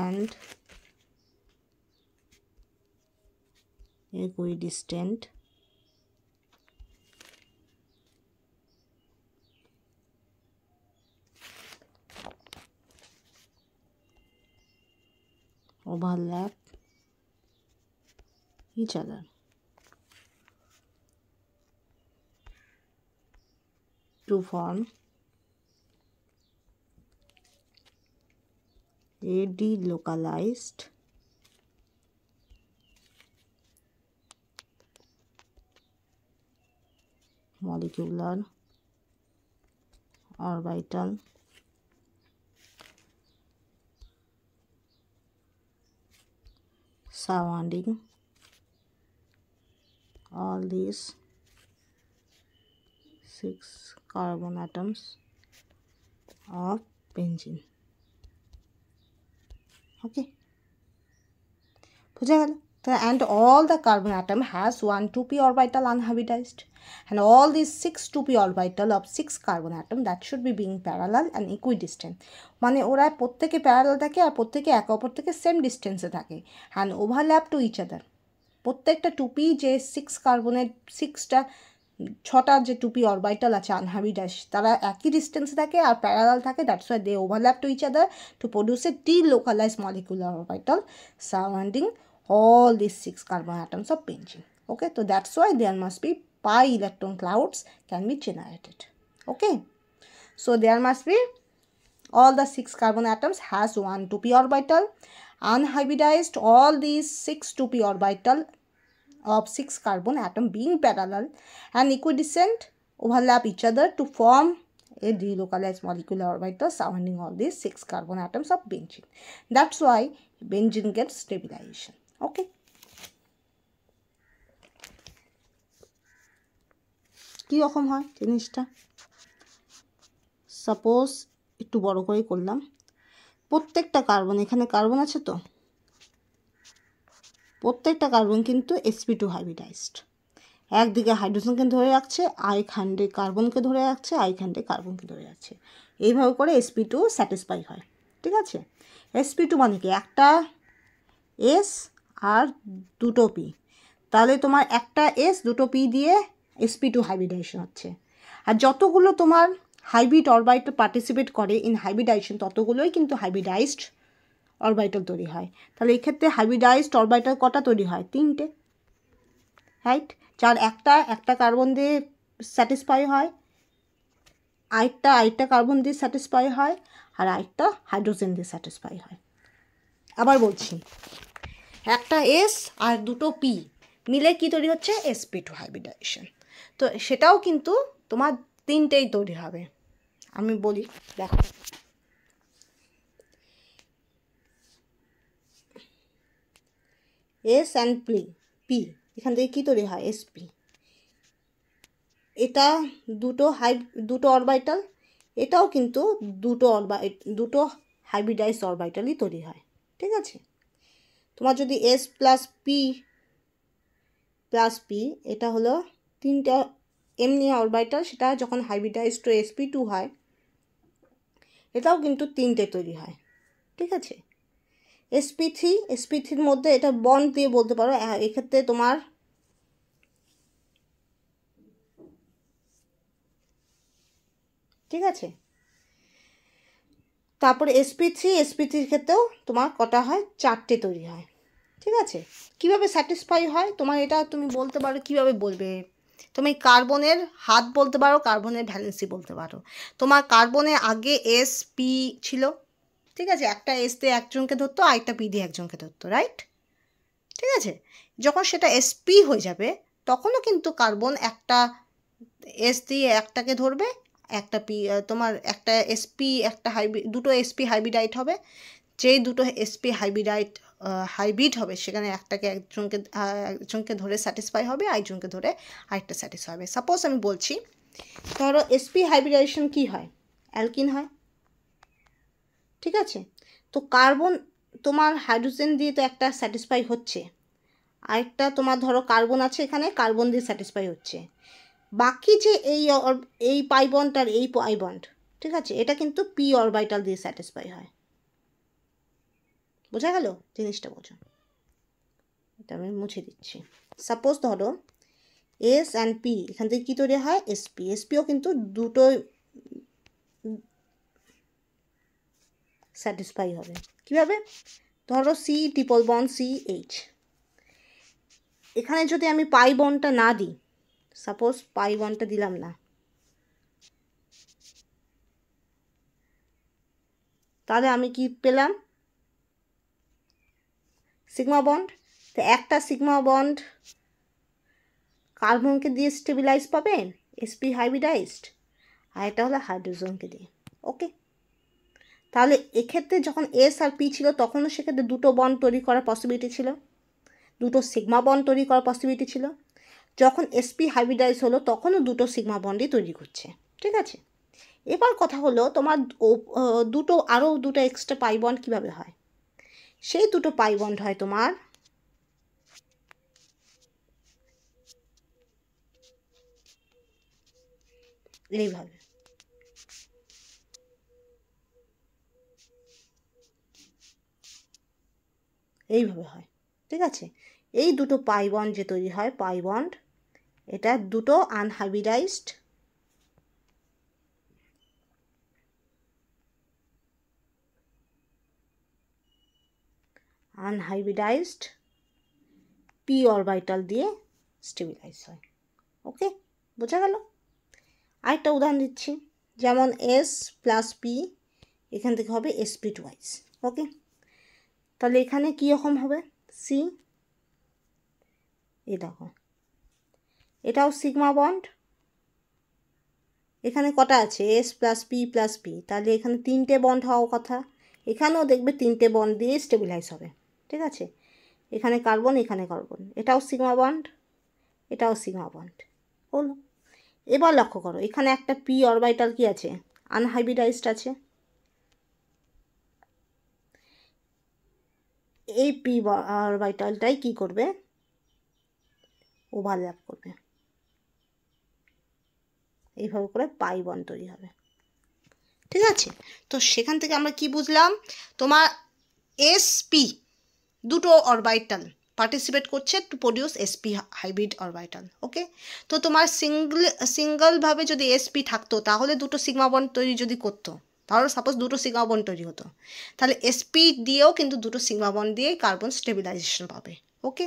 and equidistant overlap each other. To form a delocalized molecular orbital surrounding all these 6 carbon atoms of benzene. Okay, বুঝা গেল? And all the carbon atom has 1 2p orbital unhybridized, and all these 6 2p orbital of 6 carbon atom that should be being parallel and equidistant. মানে ওরা প্রত্যেকে parallel থাকে আর প্রত্যেকে একে অপর থেকে সেম ডিস্টেন্সে থাকে, and overlap to each other. প্রত্যেকটা 2p যে 6 কার্বনের 6টা ছটা যে 2p অরবিটাল আছে আনহাইব্রিডাইজড তারা একই ডিস্টেন্সে থাকে আর প্যারালাল থাকে, that's why they overlap to each other to produce a delocalized molecular orbital surrounding all these 6 carbon atoms of benzene. Okay, so that's why there must be pi electron clouds can be generated. Okay, so there must be all the 6 carbon atoms has one 2p orbital, unhybridized all these 6 2p orbital of 6 carbon atom being parallel and equidistant overlap each other to form a delocalized molecular orbital surrounding all these 6 carbon atoms of benzene. That's why benzene gets stabilization. Okay, কি রকম হয় জিনিসটা, suppose একটু বড় করে করলাম, প্রত্যেকটা carbon, এখানে কার্বন আছে তো, প্রত্যেকটা কার্বন কিন্তু sp2 হাইব্রিডাইজড, একদিকে হাইড্রোজেনকে ধরে রাখছে, আরেকখানে কার্বনকে ধরে রাখছে, আরেকখানে কার্বনকে ধরে রাখছে, এইভাবে করে sp2 স্যাটিসফাই হয়। ঠিক আছে, sp2 মানে কি, একটা s আর দুটো p, তাহলে তোমার একটা s দুটো p দিয়ে sp2 হাইব্রিডাইজেশন হচ্ছে। আর যতগুলো তোমার হাইব্রিড অরবিটাল পার্টিসিপেট করে ইন হাইব্রিডাইজেশন ততগুলোই কিন্তু হাইব্রিডাইজড অরবিটাল তৈরি হয়। তাহলে এই ক্ষেত্রে হাইব্রিডাইজড অরবিটাল কটা তৈরি হয়, 3টে, রাইট, যার একটা কার্বন দিয়ে স্যাটিসফাই হয়, আরেকটা কার্বন দিয়ে স্যাটিসফাই হয়, আর আরেকটা হাইড্রোজেন দিয়ে স্যাটিসফাই হয়। আবার বলছি, একটা এস আর দুটো পি মিলে কি তৈরি হচ্ছে, sp2 হাইব্রিডাইজেশন। তো সেটাও কিন্তু তোমার 3টেই তৈরি হবে। আমি বলি, দেখো, এস অ্যান্ড পি, এখান থেকে কী তৈরি হয়, sp, এটা দুটো অরবিটাল, এটাও কিন্তু দুটো হাইব্রিডাইজ অরবিটালই তৈরি হয়। ঠিক আছে, তোমার যদি s প্লাস পি এটা হলো 3টে এমনি অরবিটাল, সেটা যখন হাইব্রিডাইজ টু sp2 হয় এটাও কিন্তু 3টে তৈরি হয়। ঠিক আছে, sp3 মধ্যে এটা বন্ড দিয়ে বলতে পারো, এক্ষেত্রে তোমার ঠিক আছে, তারপরে sp3 ক্ষেত্রেও তোমার কটা হয়, 4টে তৈরি হয়। ঠিক আছে, কিভাবে স্যাটিসফাই হয় তোমার এটা তুমি বলতে পারো, কিভাবে বলবে তুমি, কার্বনের হাত বলতে পারো, কার্বনের ভ্যালেন্সি বলতে পারো। তোমার কার্বনে আগে sp ছিল, ঠিক আছে, একটা s দিয়ে একজনকে ধরতো, আরেকটা p দিয়ে একজনকে ধরতো, রাইট। ঠিক আছে, যখন সেটা sp হয়ে যাবে তখনও কিন্তু কার্বন একটা s দিয়ে একটাকে ধরবে, একটা p, তোমার একটা sp একটা দুটো sp হাইব্রিডাইট হবে, যেই দুটো sp হাইব্রিড হবে সেখানে একজনকে ধরে স্যাটিসফাই হবে, আরেকজনকে ধরে আরেকটা স্যাটিসফাই হবে। সাপোজ আমি বলছি, ধরো sp হাইব্রিডাইজেশন কি হয়, অ্যালকিন হয়। ঠিক আছে, তো কার্বন তোমার হাইড্রোজেন দিয়ে তো একটা স্যাটিসফাই হচ্ছে, আরেকটা তোমার ধরো কার্বন আছে, এখানে কার্বন দিয়ে স্যাটিসফাই হচ্ছে, বাকি যে এই পাই বন্ড আর এই পাই বন্ড, ঠিক আছে, এটা কিন্তু পি অরবিটাল দিয়ে স্যাটিসফাই হয়। বোঝা গেল জিনিসটা, বোঝো, এটা আমি মুছে দিচ্ছি। সাপোজ ধরো এস অ্যান্ড পি, এখান থেকে কী তৈরি হয়, এসপিও কিন্তু দুটো স্যাটিসফাই হবে। কীভাবে, ধরো সি ট্রিপল বন্ড CH, এখানে যদি আমি পাই বন্ডটা না দিই, সাপোজ পাই বন্ডটা দিলাম না, তাহলে আমি কি পেলাম, সিগমা বন্ড। তো একটা সিগমা বন্ড কার্বনকে দিয়ে স্টেবিলাইজ পাবেন, sp হাইব্রিডাইজড, আর এটা হলো হাইড্রোজেনকে দিয়ে। ওকে, তাহলে এক্ষেত্রে যখন s আর p ছিল তখনও সেক্ষেত্রে দুটো বন্ড তৈরি করার পসিবিলিটি ছিল, দুটো সিগমা বন্ড তৈরি করার পসিবিলিটি ছিল। যখন sp হাইব্রিডাইজ হলো তখনও দুটো সিগমা বন্ডই তৈরি করছে। ঠিক আছে, এবার কথা হলো তোমার আরও দুটো এক্সট্রা পাই বন্ড কীভাবে হয়, সেই দুটো পাই বন্ড হয় তোমার এইভাবে, এইভাবে হয়। ঠিক আছে, এই দুটো পাই বন্ড যে তৈরি হয়, পাই বন্ড এটা দুটো আনহাইব্রিডাইজড পি অরবিটাল দিয়ে স্টেবিলাইজ হয়। ওকে, বোঝা গেল? আরেকটা উদাহরণ দিচ্ছি, যেমন এস প্লাস পি, এখান থেকে হবে sp2. ওকে, তাহলে এখানে কী রকম হবে? সি, এ দেখো এটাও সিগমা বন্ড, এখানে কটা আছে? এস প্লাস পি, তাহলে এখানে 3টে বন্ড হওয়ার কথা, এখানেও দেখবে 3টে বন্ড দিয়ে স্টেবিলাইজ হবে। ঠিক আছে, এখানে কার্বন, এখানে কার্বন, এটাও সিগমা বন্ড, এটাও সিগমা বন্ড হলো। এবার লক্ষ্য করো, এখানে একটা পি অরবিটাল কি আছে? আনহাইব্রিডাইজড আছে। এই পি অরবিটালটাই কি করবে? ওভারল্যাপ করবে, এইভাবে করে পাই বন্ড তৈরি হবে। ঠিক আছে, তো সেখান থেকে আমরা কি বুঝলাম? তোমার sp দুটো অরবিটাল পার্টিসিপেট করছে to produce sp hybrid orbital. Okay, তো তোমার সিঙ্গলভাবে যদি sp থাকতো, তাহলে দুটো সিগমা বন্ড তৈরি যদি করতো, তাহলে সাপোজ দুটো সিগমা বন্ড তৈরি হতো, তাহলে sp দিয়েও কিন্তু দুটো সিগমা বন্ড দিয়ে কার্বন স্টেবিলাইজেশন পাবে। ওকে,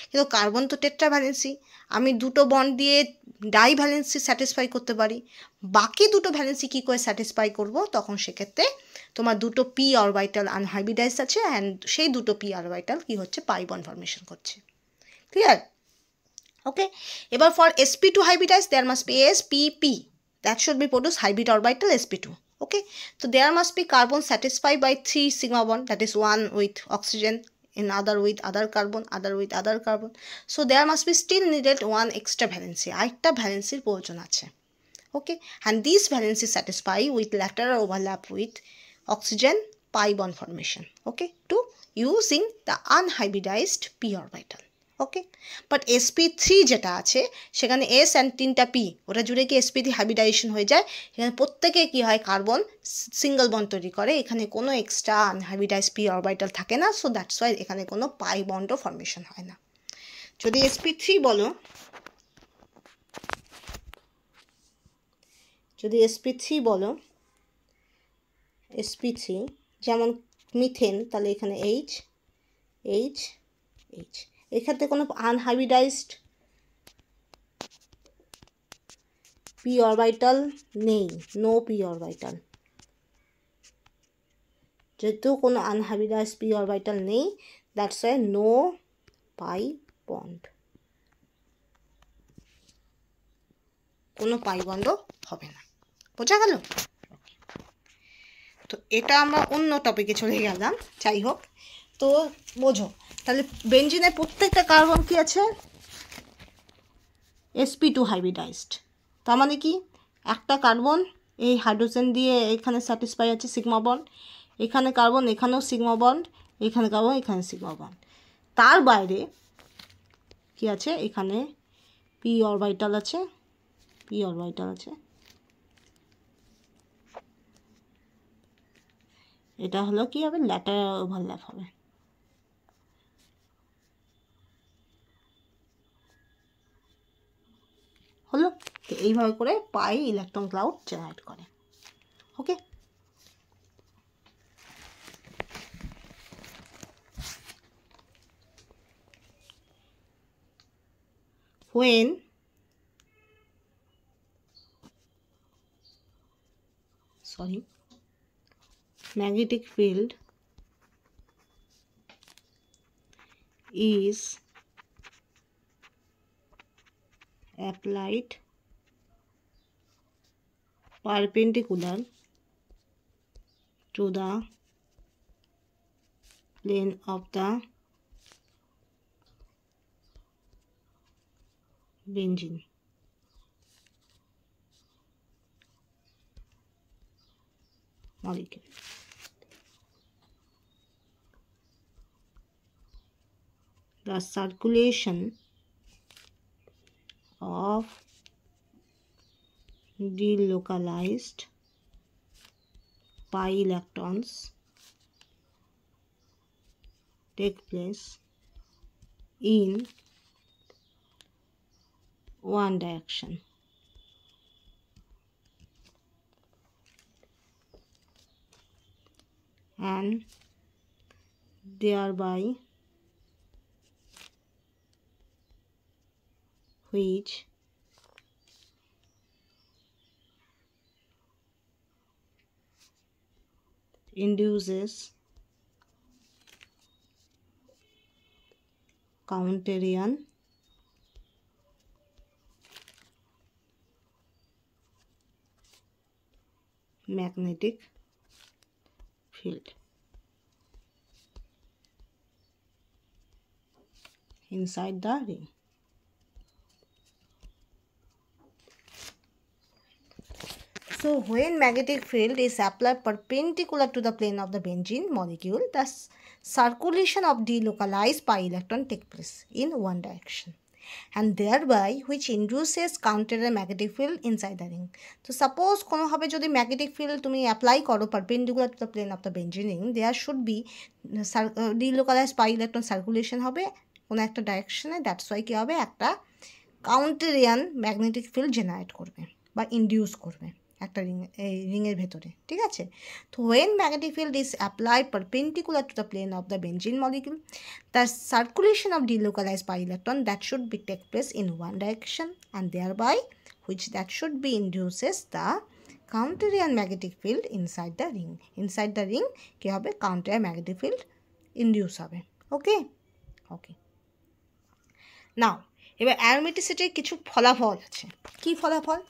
কিন্তু কার্বন তো টেট্রা ভ্যালেন্সি, আমি দুটো বন্ড দিয়ে ডাই ভ্যালেন্সি স্যাটিসফাই করতে পারি, বাকি দুটো ভ্যালেন্সি কী করে স্যাটিসফাই করব? তখন সেক্ষেত্রে তোমার দুটো পি অরবিটাল আনহাইব্রিডাইজড আছে, অ্যান্ড সেই দুটো পি অরবিটাল কী হচ্ছে? পাই বন্ড ফর্মেশন করছে। ক্লিয়ার? ওকে, এবার for sp2 hybridize there must be spp that should be produce hybrid orbital sp2. Okay, so there must be carbon satisfied by 3 sigma bond, that is one with oxygen, another with other carbon, other with other carbon. So there must be still needed one extra valency, আরেকটা ভ্যালেন্সির প্রয়োজন আছে। Okay, and these valencies satisfy with lateral overlap with oxygen pi bond formation. Okay, to using the unhybridized p orbital. Okay, but sp3 যেটা আছে সেখানে s and 3টা p, ওটা জুড়ে কি sp3 হাইব্রিডাইজেশন হয়ে যায়, এখানে প্রত্যেকে কি হয়? কার্বন সিঙ্গল বন্ড তৈরি করে, এখানে কোনো এক্সট্রা আনহাইব্রিডাইজ পি অরবিটাল থাকে না। সো দ্যাটস ওয়াই এখানে কোনো পাই বন্ডও ফর্মেশন হয় না। যদি sp3 বলো, sp3 যেমন মিথেন, তাহলে এখানে H, এক্ষেত্রে কোনো আনহাইব্রিডাইজড পি অরবিটাল নেই, নো পি অরবিটাল। যেহেতু কোনো আনহাইব্রিডাইজড পি অরবিটাল নেই, that's why no pi bond, কোনো পাই বন্ডও হবে না। বোঝা গেল? তো এটা আমরা অন্য টপিকে চলে গেলাম, যাই হোক। তো বোঝো, তাহলে বেঞ্জিনের প্রত্যেকটা কার্বন কি আছে? sp2 hybridised. তার মানে কি? একটা কার্বন এই হাইড্রোজেন দিয়ে এখানে স্যাটিসফাই আছে সিগমা বন্ড, এখানে কার্বন, এখানেও সিগমা বন্ড, এখানে কার্বন, এখানে সিগমা বন্ড। তার বাইরে কি আছে? এখানে পি অরবিটাল আছে, এটা হলো কি হবে? ল্যাটারাল ওভারল্যাপ হবে। হলো, তো এইভাবে করে পাই ইলেকট্রন ক্লাউড জেনারেট করে। ওকে, when magnetic field is applied perpendicular to the plane of the benzene, molecule, the circulation of delocalized pi electrons take place in one direction. And thereby which induces Counterian magnetic field inside the ring. So when magnetic field is applied perpendicular to the plane of the benzene molecule, the circulation of delocalized pi electron takes place in one direction, and thereby which induces counter magnetic field inside the ring. So suppose কোনো ভাবে যদি magnetic field তুমি apply করো perpendicular to the plane of the benzene ring, there should be delocalized pi electron circulation হবে কোনো একটা ডাইরেকশনে, that's why কী হবে, একটা কাউন্টেরিয়ান ম্যাগনেটিক ফিল্ড জেনারেট করবে বা ইনডিউস করবে একটা রিংয়ের ভেতরে, ঠিক আছে। তো when magnetic field is applied perpendicular to the plane of the benzene molecule, the circulation of delocalized pi electron that should be take place in one direction, and thereby which that should be induces the counterian magnetic field inside the ring. Inside the ring কি হবে, counter magnetic field induce হবে। ওকে ওকে নাও এবার অ্যারোমেটিসিটির কিছু ফলাফল আছে। কি ফলাফল?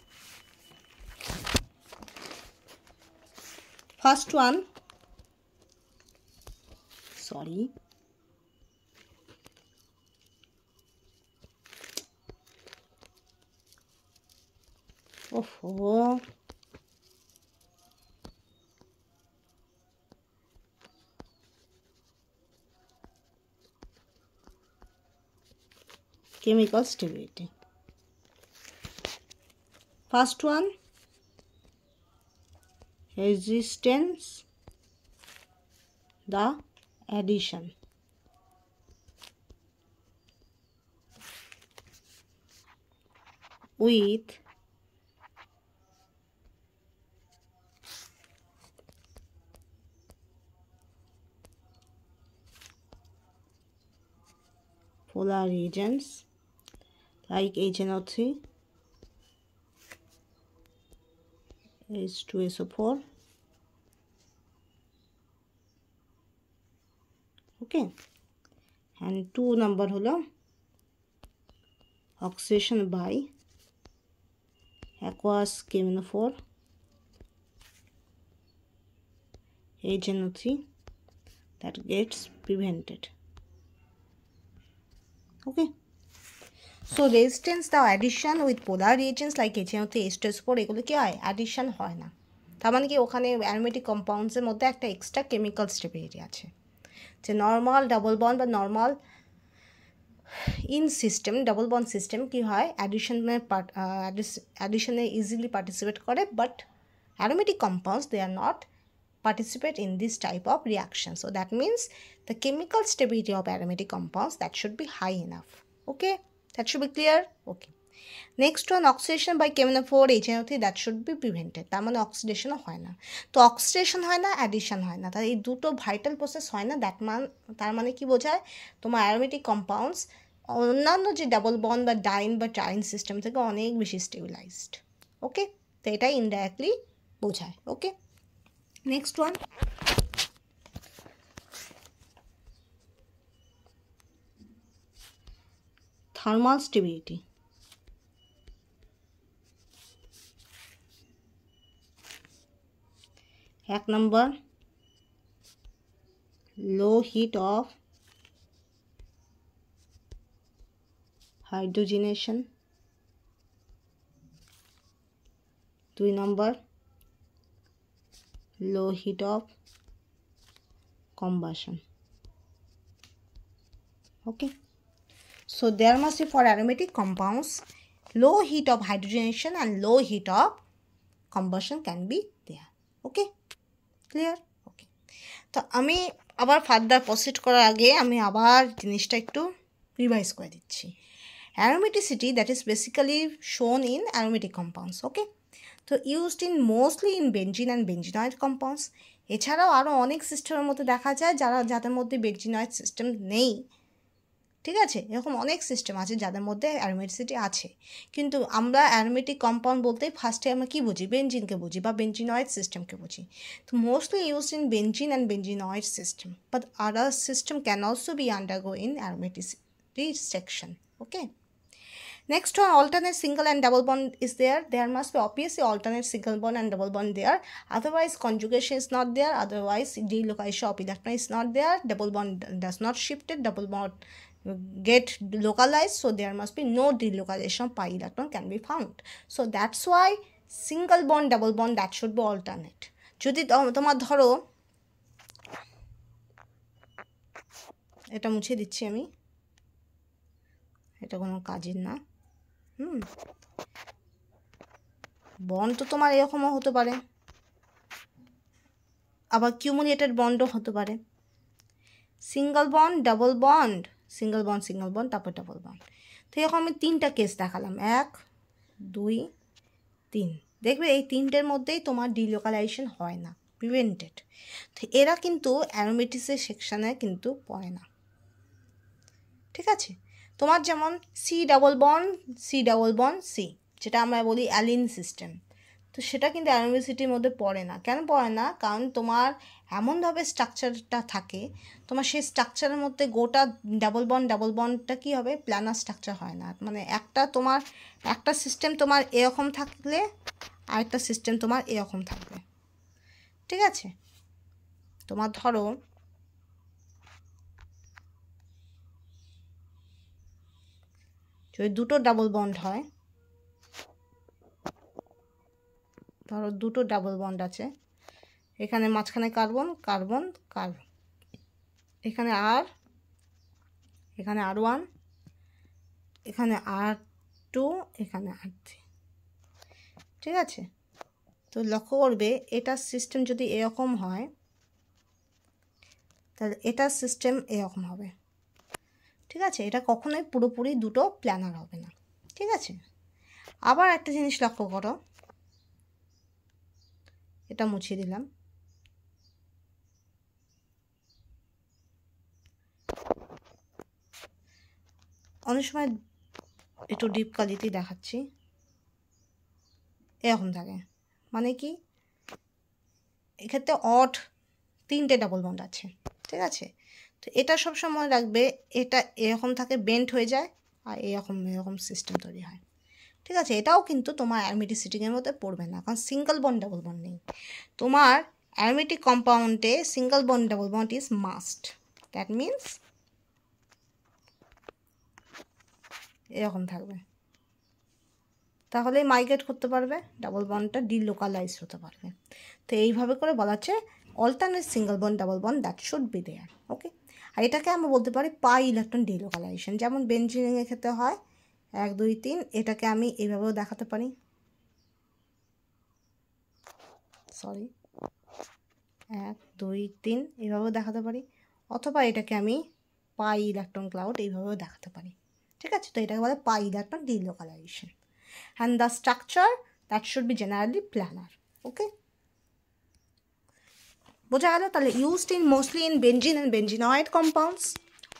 First one, sorry, oh, chemical stability. First one, resistance the addition with polar reagents like HNO3, H2SO4, okay, and 2 number হলো oxidation by aqueous KMnO4, HNO3 that gets prevented. Okay, so resistance the addition with polar reagents like HNO3, H2SO4 এগুলো কি হয়, addition হয় না, তার মানে কি ওখানে অ্যারোমেটিক কম্পাউন্ডসের মধ্যে একটা এক্সট্রা কেমিক্যাল স্টেবিলিটি আছে। যে নর্মাল ডাবল বন্ড বা normal in system, double bond system কি হয়, অ্যাডিশনে ইজিলি পার্টিসিপেট করে, but aromatic compounds they are not participate in this type of reaction. So that means the chemical stability of aromatic compounds that should be high enough. Okay, that should be clear. Okay, next one, oxidation by KMnO4, HNO3 that should be prevented. তার মানে অক্সিডেশনও হয় না। তো oxidation হয় না, addition হয় না, তাই এই দুটো ভাইটাল প্রসেস হয় না, তার মানে কি বোঝায়, তোমার অ্যারোমেটিক কম্পাউন্ডস অন্যান্য যে ডাবল বন্ড বা ডাইন বা ট্রাইন সিস্টেম থেকে অনেক বেশি স্টেবিলাইজড। ওকে, তো এটাই ইনডাইরেক্টলি বোঝায়। ওকে, next one, thermal stability. এক number, low heat of hydrogenation. 2 number, low heat of combustion. Okay, so there must be for aromatic compounds low heat of hydrogenation and low heat of combustion can be there. Okay, clear? Okay, তো আমি আবার further proceed করার আগে আমি আবার জিনিসটা একটু revise করে দিচ্ছি। Aromaticity, that is basically shown in aromatic compounds. Okay, তো used in mostly in benzene and benzenoid compounds. এছাড়াও আরও অনেক সিস্টেমের মধ্যে দেখা যায় যাদের মধ্যে বেনজিনয়েড সিস্টেম নেই, ঠিক আছে, এরকম অনেক সিস্টেম আছে যাদের মধ্যে অ্যারোমেটিসিটি আছে, কিন্তু আমরা অ্যারোমেটিক কম্পাউন্ড বলতেই ফার্স্টে আমরা কী বুঝি, বেনজিনকে বুঝি বা বেনজিনয়েড সিস্টেমকে বুঝি। তো mostly used in benzene and benzenoid system, but other system can also be undergo in aromaticity section. Okay, next one, alternate single and double bond is there. There must be obviously alternate single bond and double bond there, otherwise conjugation is not there, otherwise delocalization of electron is not there, double bond does not shifted, double bond get localized, so there must be no delocalization of pi electron can be found. So that's why single bond double bond that should be alternate. যদি তোমার ধরো, এটা মুছে দিচ্ছি আমি, এটা কোনো কাজের না। বন্ড তো তোমার এরকমও হতে পারে, আবার কিউমুলেটেড বন্ডও হতে পারে, single bond double bond, single bond তারপর ডাবল বন্ড। তো এরকম আমি 3টা কেস দেখালাম, 1 2 3। দেখবে এই 3টের মধ্যেই তোমার ডিলোকালাইজেশন হয় না, প্রিভেন্টেড। তো এরা কিন্তু অ্যারোমেটিক্সের সেকশানে কিন্তু পড়ে না, ঠিক আছে। তোমার যেমন সি ডাবল বন্ড সি, যেটা আমরা বলি অ্যালিন সিস্টেম, তো সেটা কিন্তু অ্যারোমেটিসিটির মধ্যে পড়ে না। কেন পড়ে না? কারণ তোমার এমনভাবে স্ট্রাকচারটা থাকে, তোমার সেই স্ট্রাকচারের মধ্যে গোটা ডাবল বন্ডটা কী হবে, প্ল্যানার স্ট্রাকচার হয় না। মানে একটা সিস্টেম তোমার এরকম থাকলে আরেকটা সিস্টেম তোমার এরকম থাকবে, ঠিক আছে। তোমার ধরো যদি দুটো ডাবল বন্ড হয়, ধরো দুটো ডাবল বন্ড আছে, এখানে মাঝখানে কার্বন, এখানে R1, এখানে R2, এখানে R3, ঠিক আছে। তো লক্ষ্য করবে এটার সিস্টেম যদি এরকম হয় তাহলে এটার সিস্টেম এরকম হবে, ঠিক আছে। এটা কখনোই পুরোপুরি দুটো প্ল্যানার হবে না, ঠিক আছে। আবার একটা জিনিস লক্ষ্য করো, এটা মুছে দিলাম, অনেক সময় একটু ডিপ কালিতেই দেখাচ্ছি, এরকম থাকে। মানে কি, এক্ষেত্রে অড 3টে ডাবল বন্ড আছে, ঠিক আছে। তো এটা সবসময় রাখবে, এটা এরকম থাকে, বেন্ড হয়ে যায়, আর এরকম সিস্টেম তৈরি হয়, ঠিক আছে। এটাও কিন্তু তোমার অ্যারোমেটিসিটির মধ্যে পড়বে না, কারণ সিঙ্গল বন্ড ডাবল বন্ড নেই। তোমার অ্যারোমেটিক কম্পাউন্ডে single bond double bond is must, that means এরকম থাকবে, তাহলে মাইগ্রেট করতে পারবে, ডাবল বন্ডটা ডিলোকালাইজ হতে পারবে। তো এইভাবে করে বলা হচ্ছে alternate single bond double bond that should be there. Okay, আর এটাকে আমরা বলতে পারি পাই ইলেকট্রন ডিলোকালাইজেশন, যেমন বেনজিনের ক্ষেত্রে হয় 1 2 3। এটাকে আমি এইভাবেও দেখাতে পারি, 1 2 3 এইভাবেও দেখাতে পারি, অথবা এটাকে আমি পাই ইলেকট্রন ক্লাউড এইভাবেও দেখাতে পারি, ঠিক আছে। তো এটাকে বলে pi electron delocalization, and the structure that should be generally planar. Okay, বোঝা গেল? তাহলে used in mostly in benzene and benzenoid compounds,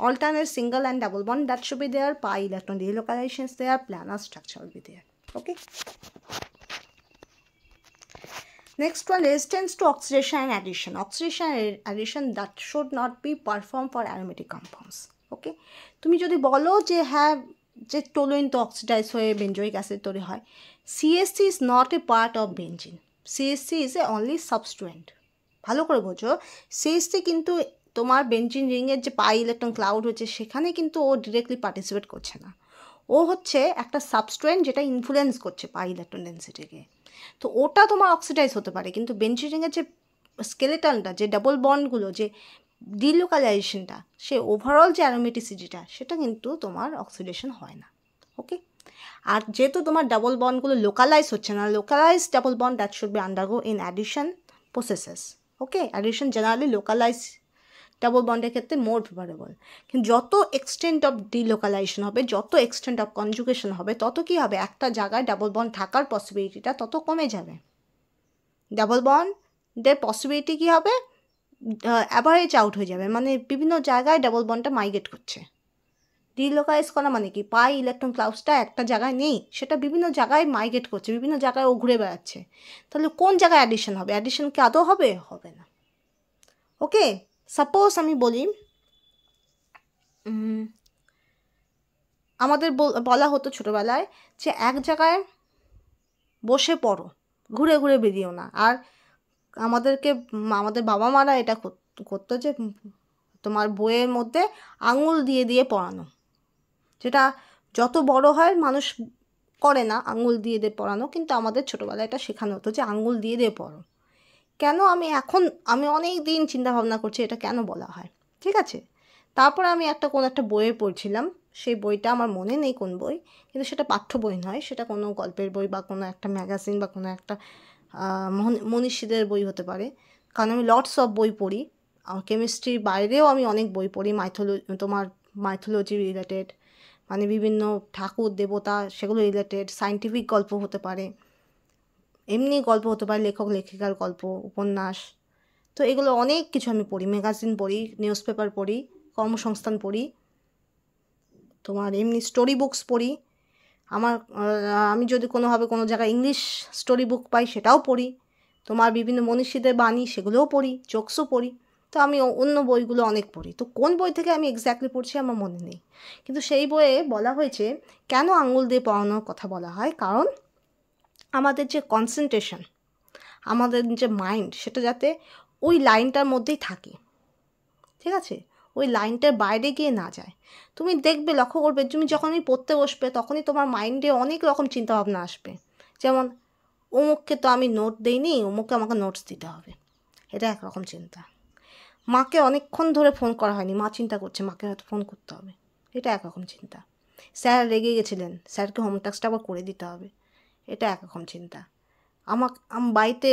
alternate single and double bond that should be there, pi electron delocalization is there, planar structure will be there. Okay, next one, resistance to oxidation and addition. Oxidation and addition that should not be performed for aromatic compounds. Okay, তুমি যদি বলো যে হ্যাঁ যে toluene তো oxidise হয়ে benzoic acid তৈরি হয়, CSC is not a part of benzene, CSC is a only substituent. ভালো করে বোঝো, সিএসসি কিন্তু তোমার বেঞ্জিন রিংয়ের যে পাই ইলেকট্রন ক্লাউড হচ্ছে সেখানে কিন্তু ও ডিরেক্টলি পার্টিসিপেট করছে না, ও হচ্ছে একটা সাবস্টুয়েন্ট যেটা ইনফ্লুয়েন্স করছে পাই ইলেকট্রন ডেন্সিটিকে। তো ওটা তোমার অক্সিডাইজ হতে পারে, কিন্তু বেঞ্জিন রিংয়ের যে স্কেলেটনটা, যে ডাবল বন্ডগুলো, যে ডিলোকালাইজেশনটা, সে ওভারঅল যে অ্যারোমেটিসিটিটা, সেটা কিন্তু তোমার অক্সিডেশন হয় না। ওকে, আর যেহেতু তোমার ডাবল বন্ডগুলো লোকালাইজ হচ্ছে না, localise double bond that should B undergo in addition processes. Okay, addition generally localise double বন্ডের ক্ষেত্রে মোর ফেভারেবল। কিন্তু যত এক্সটেন্ট অফ ডিলোকালাইজেশন হবে, যত এক্সটেন্ট অফ কনজুগেশন হবে, তত কী হবে, একটা জায়গায় ডাবল বন্ড থাকার পসিবিলিটিটা তত কমে যাবে। ডাবল বন্ডের পসিবিলিটি কী হবে, অ্যাভারেজ আউট হয়ে যাবে, মানে বিভিন্ন জায়গায় ডাবল বন্ডটা মাইগ্রেট করছে। ডিলোকালাইজ করা মানে কি, পাই ইলেকট্রন ক্লাউডসটা একটা জায়গায় নেই, সেটা বিভিন্ন জায়গায় মাইগ্রেট করছে, বিভিন্ন জায়গায় ও ঘুরে বেড়াচ্ছে। তাহলে কোন জায়গায় অ্যাডিশন হবে? অ্যাডিশন কি আদৌ হবে? হবে না। ওকে, সাপোজ আমি বলি আমাদের বলা হতো ছোটোবেলায় যে এক জায়গায় বসে পড়ো, ঘুরে ঘুরে বেরিও না। আর আমাদের বাবা মারা এটা করতো যে তোমার বইয়ের মধ্যে আঙুল দিয়ে দিয়ে পড়ানো, যেটা যত বড় হয় মানুষ করে না আঙুল দিয়ে দিয়ে পড়ানো, কিন্তু আমাদের ছোটোবেলায় এটা শেখানো হতো যে আঙুল দিয়ে দিয়ে পড়ো। কেন, আমি অনেক দিন চিন্তা ভাবনা করছি এটা কেন বলা হয়। ঠিক আছে, তারপর আমি কোনো একটা বইয়ে পড়ছিলাম, সেই বইটা আমার মনে নেই কোন বই, কিন্তু সেটা পাঠ্য বই নয়, সেটা কোনো গল্পের বই বা কোনো একটা ম্যাগাজিন বা কোনো একটা মনীষীদের বই হতে পারে। কারণ আমি লটস অফ বই পড়ি, কেমিস্ট্রির বাইরেও আমি অনেক বই পড়ি, মাইথোলজি রিলেটেড, মানে বিভিন্ন ঠাকুর দেবতা সেগুলো রিলেটেড, সায়েন্টিফিক গল্প হতে পারে, এমনি গল্প হতে পারে, লেখক লেখিকার গল্প, উপন্যাস। তো এগুলো অনেক কিছু আমি পড়ি, ম্যাগাজিন পড়ি, নিউজ পেপার পড়ি, কর্মসংস্থান পড়ি, তোমার এমনি স্টোরি বুকস পড়ি। আমি যদি কোনোভাবে কোনো জায়গায় ইংলিশ স্টোরি বুক পাই সেটাও পড়ি, তোমার বিভিন্ন মনীষীদের বাণী সেগুলোও পড়ি, জোকসও পড়ি। তো আমি অন্য বইগুলো অনেক পড়ি। তো কোন বই থেকে আমি এক্স্যাক্টলি পড়ছি আমার মনে নেই, কিন্তু সেই বইয়ে বলা হয়েছে কেন আঙুল দিয়ে পড়ানোর কথা বলা হয়, কারণ আমাদের যে কনসেন্ট্রেশন, আমাদের যে মাইন্ড, সেটা যাতে ওই লাইনটার মধ্যেই থাকে। ঠিক আছে, ওই লাইনটার বাইরে গিয়ে না যায়। তুমি দেখবে, লক্ষ্য করবে, তুমি যখনই পড়তে বসবে তখনই তোমার মাইন্ডে অনেক রকম চিন্তাভাবনা আসবে। যেমন অমুককে তো আমি নোট দিইনি, অমুককে আমাকে নোটস দিতে হবে, এটা একরকম চিন্তা। মাকে অনেকক্ষণ ধরে ফোন করা হয়নি, মা চিন্তা করছে মাকে হয়তো ফোন করতে হবে, এটা একরকম চিন্তা। স্যার রেগে গেছিলেন, স্যারকে হোমটাস্কটা আবার করে দিতে হবে, এটা একরকম চিন্তা। আমার বাড়িতে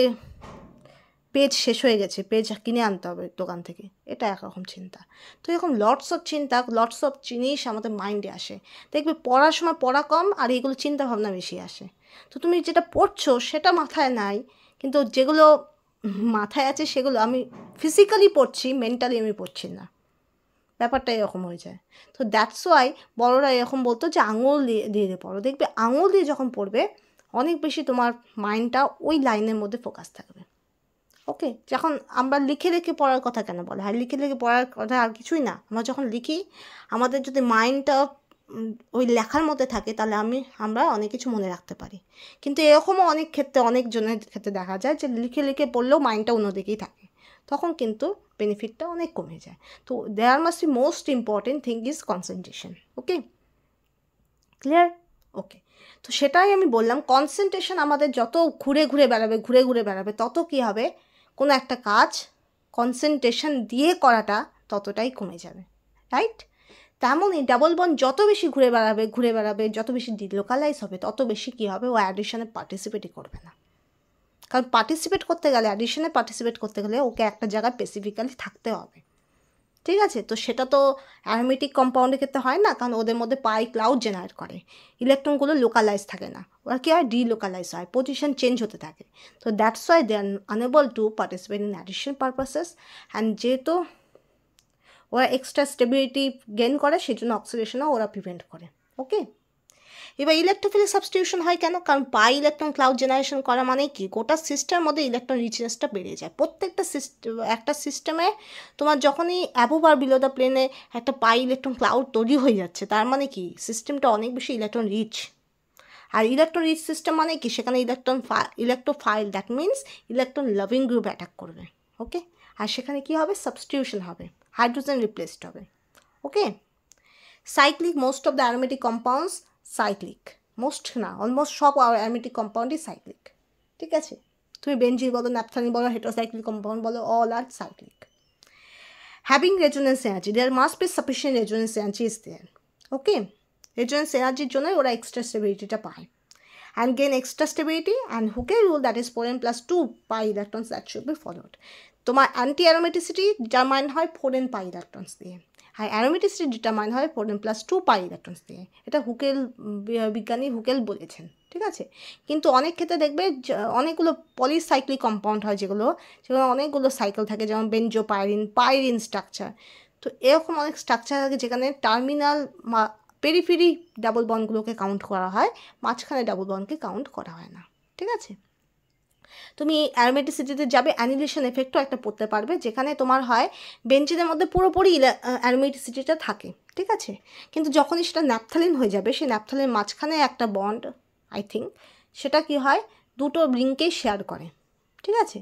পেজ শেষ হয়ে গেছে, পেজ কিনে আনতে হবে দোকান থেকে, এটা একরকম চিন্তা। তো এরকম লটস অফ চিন্তা, লটস অফ জিনিস আমাদের মাইন্ডে আসে। দেখবে পড়ার সময় পড়া কম আর এইগুলো চিন্তা ভাবনা বেশি আসে। তো তুমি যেটা পড়ছো সেটা মাথায় নাই, কিন্তু যেগুলো মাথায় আছে সেগুলো আমি ফিজিক্যালি পড়ছি, মেন্টালি আমি পড়ছি না, ব্যাপারটা এরকম হয়ে যায়। তো দ্যাটস ওয়াই বড়রা এরকম বলতো যে আঙুল দিয়ে দিয়ে পড়ো। দেখবে আঙুল দিয়ে যখন পড়বে অনেক বেশি তোমার মাইন্ডটা ওই লাইনের মধ্যে ফোকাস থাকবে। ওকে, যখন আমরা লিখে লিখে পড়ার কথা কেন বলা হয়, লিখে লিখে পড়ার কথা আর কিছুই না, আমরা যখন লিখি আমাদের যদি মাইন্ডটা ওই লেখার মধ্যে থাকে তাহলে আমরা অনেক কিছু মনে রাখতে পারি। কিন্তু এরকমও অনেক ক্ষেত্রে, অনেকজনের ক্ষেত্রে দেখা যায় যে লিখে লিখে পড়লেও মাইন্ডটা অন্যদিকেই থাকে, তখন কিন্তু বেনিফিটটা অনেক কমে যায়। তো there must be most important thing is concentration. Okay, clear? Okay, তো সেটাই আমি বললাম, কনসেন্ট্রেশন আমাদের যত ঘুরে ঘুরে বেড়াবে তত কী হবে, কোনো একটা কাজ কনসেন্ট্রেশন দিয়ে করাটা ততটাই কমে যাবে, রাইট? তেমনই ডাবল বন্ড যত বেশি ঘুরে বেড়াবে, যত বেশি ডিলোকালাইজ হবে, তত বেশি কী হবে, ও অ্যাডিশনে পার্টিসিপেটই করবে না। কারণ অ্যাডিশনে পার্টিসিপেট করতে গেলে ওকে একটা জায়গায় স্পেসিফিক্যালি থাকতে হবে। ঠিক আছে, তো সেটা তো অ্যারোমেটিক কম্পাউন্ডের ক্ষেত্রে হয় না, কারণ ওদের মধ্যে পাই ক্লাউড জেনারেট করে, ইলেকট্রনগুলো লোকালাইজ থাকে না, ওরা কী হয়, ডিলোকালাইজ হয়, পজিশন চেঞ্জ হতে থাকে। তো that's why they are unable to participate in addition purposes. And যেহেতু ওরা এক্সট্রা স্টেবিলিটি গেইন করে, সেই জন্য অক্সিডেশনও ওরা প্রিভেন্ট করে। ওকে, এবার ইলেকট্রোফিলিক সাবস্টিটিউশন হয় কেন, কারণ পাই ইলেকট্রন ক্লাউড জেনারেশন করা মানে কি, গোটা সিস্টেমের মধ্যে ইলেকট্রন রিচনেসটা বেড়ে যায়। প্রত্যেকটা একটা সিস্টেমে তোমার যখনই অ্যাবোভ আর বিলো দ্য প্লেনে একটা পাই ইলেকট্রন ক্লাউড তৈরি হয়ে যাচ্ছে, তার মানে কি সিস্টেমটা অনেক বেশি ইলেকট্রন রিচ। আর ইলেকট্রন রিচ সিস্টেম মানে কি, সেখানে electrophile, that means electron loving group attack করবে। ওকে, আর সেখানে কি হবে, সাবস্টিটিউশন হবে, হাইড্রোজেন রিপ্লেসড হবে। Okay, cyclic, most of the aromatic compounds cyclic, most না অলমোস্ট সব অ্যারোমেটিক কম্পাউন্ডই সাইক্লিক। ঠিক আছে, তুমি বেঞ্জিন বলো, ন্যাপথালিন বলো, হেটারোসাইক্লিক কম্পাউন্ড বলো, all are cyclic. Having resonance energy, there must be sufficient resonance energy is there. Okay, resonance এনার্জির জন্যই ওরা এক্সট্রা স্টেবিলিটিটা পায়। And gain extra stability, and Hooke's rule, that is 4n plus 2 pi electrons, that should be followed. তোমার anti aromaticity determine হয় 4n পাই electrons দিয়ে, আর aromaticity determine হয় 4n+2 পাই electrons দিয়ে। এটা হুকেল, বিজ্ঞানী হুকেল বলেছেন, ঠিক আছে। কিন্তু অনেক ক্ষেত্রে দেখবে অনেকগুলো পলিসাইক্লিক কম্পাউন্ড হয় যেগুলো অনেকগুলো সাইকেল থাকে, যেমন বেনজোপাইরিন, পাইরিন স্ট্রাকচার। তো এরকম অনেক স্ট্রাকচার থাকে যেখানে টার্মিনাল পেরিফেরি ডাবল বন্ডগুলোকে কাউন্ট করা হয়, মাঝখানে ডাবল বন্ডকে কাউন্ট করা হয় না, ঠিক আছে। তুমি অ্যারোমেটিসিটিতে যাবে, অ্যানিলেশন এফেক্টও একটা পড়তে পারবে, যেখানে তোমার হয় বেঞ্জিনের মধ্যে পুরোপুরি অ্যারোমেটিসিটিটা থাকে, ঠিক আছে। কিন্তু যখনই সেটা ন্যাপথালিন হয়ে যাবে, সেই ন্যাপথালিনের মাঝখানে একটা বন্ড, আই থিঙ্ক সেটা কি হয়, দুটো রিংকেই শেয়ার করে, ঠিক আছে।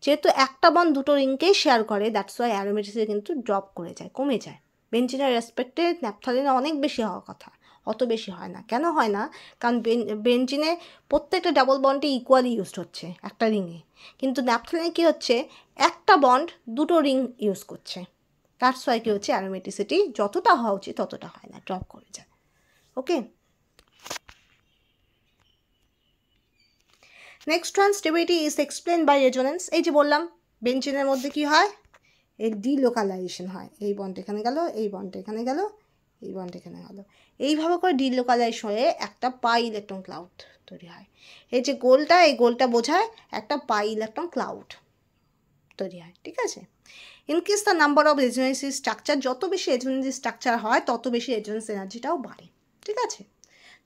যেহেতু একটা বন্ড দুটো রিংকেই শেয়ার করে, দ্যাটস ওয়াই অ্যারোমেটিসিটি কিন্তু ড্রপ করে যায়, কমে যায়। বেঞ্জিনের রেসপেক্টে ন্যাপথালিনে অনেক বেশি হওয়ার কথা, অত বেশি হয় না। কেন হয় না? কারণ বেঞ্জিনে প্রত্যেকটা ডাবল বন্ডই ইকুয়ালি ইউজড হচ্ছে একটা রিংয়ে, কিন্তু ন্যাপথালিনে কী হচ্ছে, একটা বন্ড দুটো রিং ইউজ করছে। দ্যাটস ওয়াই কী হচ্ছে, অ্যারোমেটিসিটি যতটা হওয়া উচিত ততটা হয় না, ড্রপ করে যায়। Okay, next one, stability is explain by resonance. এই যে বললাম বেঞ্জিনের মধ্যে কি হয়, এর ডিলোকালাইজেশন হয়, এই বন্ড এখানে গেল, এই বন্ড এখানে গেল, এই বন্ড এখানে গেল, এইভাবে করে ডিলোকালাইজ হয়ে একটা পাই ইলেকট্রন ক্লাউড তৈরি হয়। এই যে গোলটা, এই গোলটা বোঝায় একটা পাই ইলেকট্রন ক্লাউড তৈরি হয়, ঠিক আছে। Increase the number of resonance structure, যত বেশি রেজোনেন্স স্ট্রাকচার হয় তত বেশি রেজোনেন্স এনার্জিটাও বাড়ে, ঠিক আছে।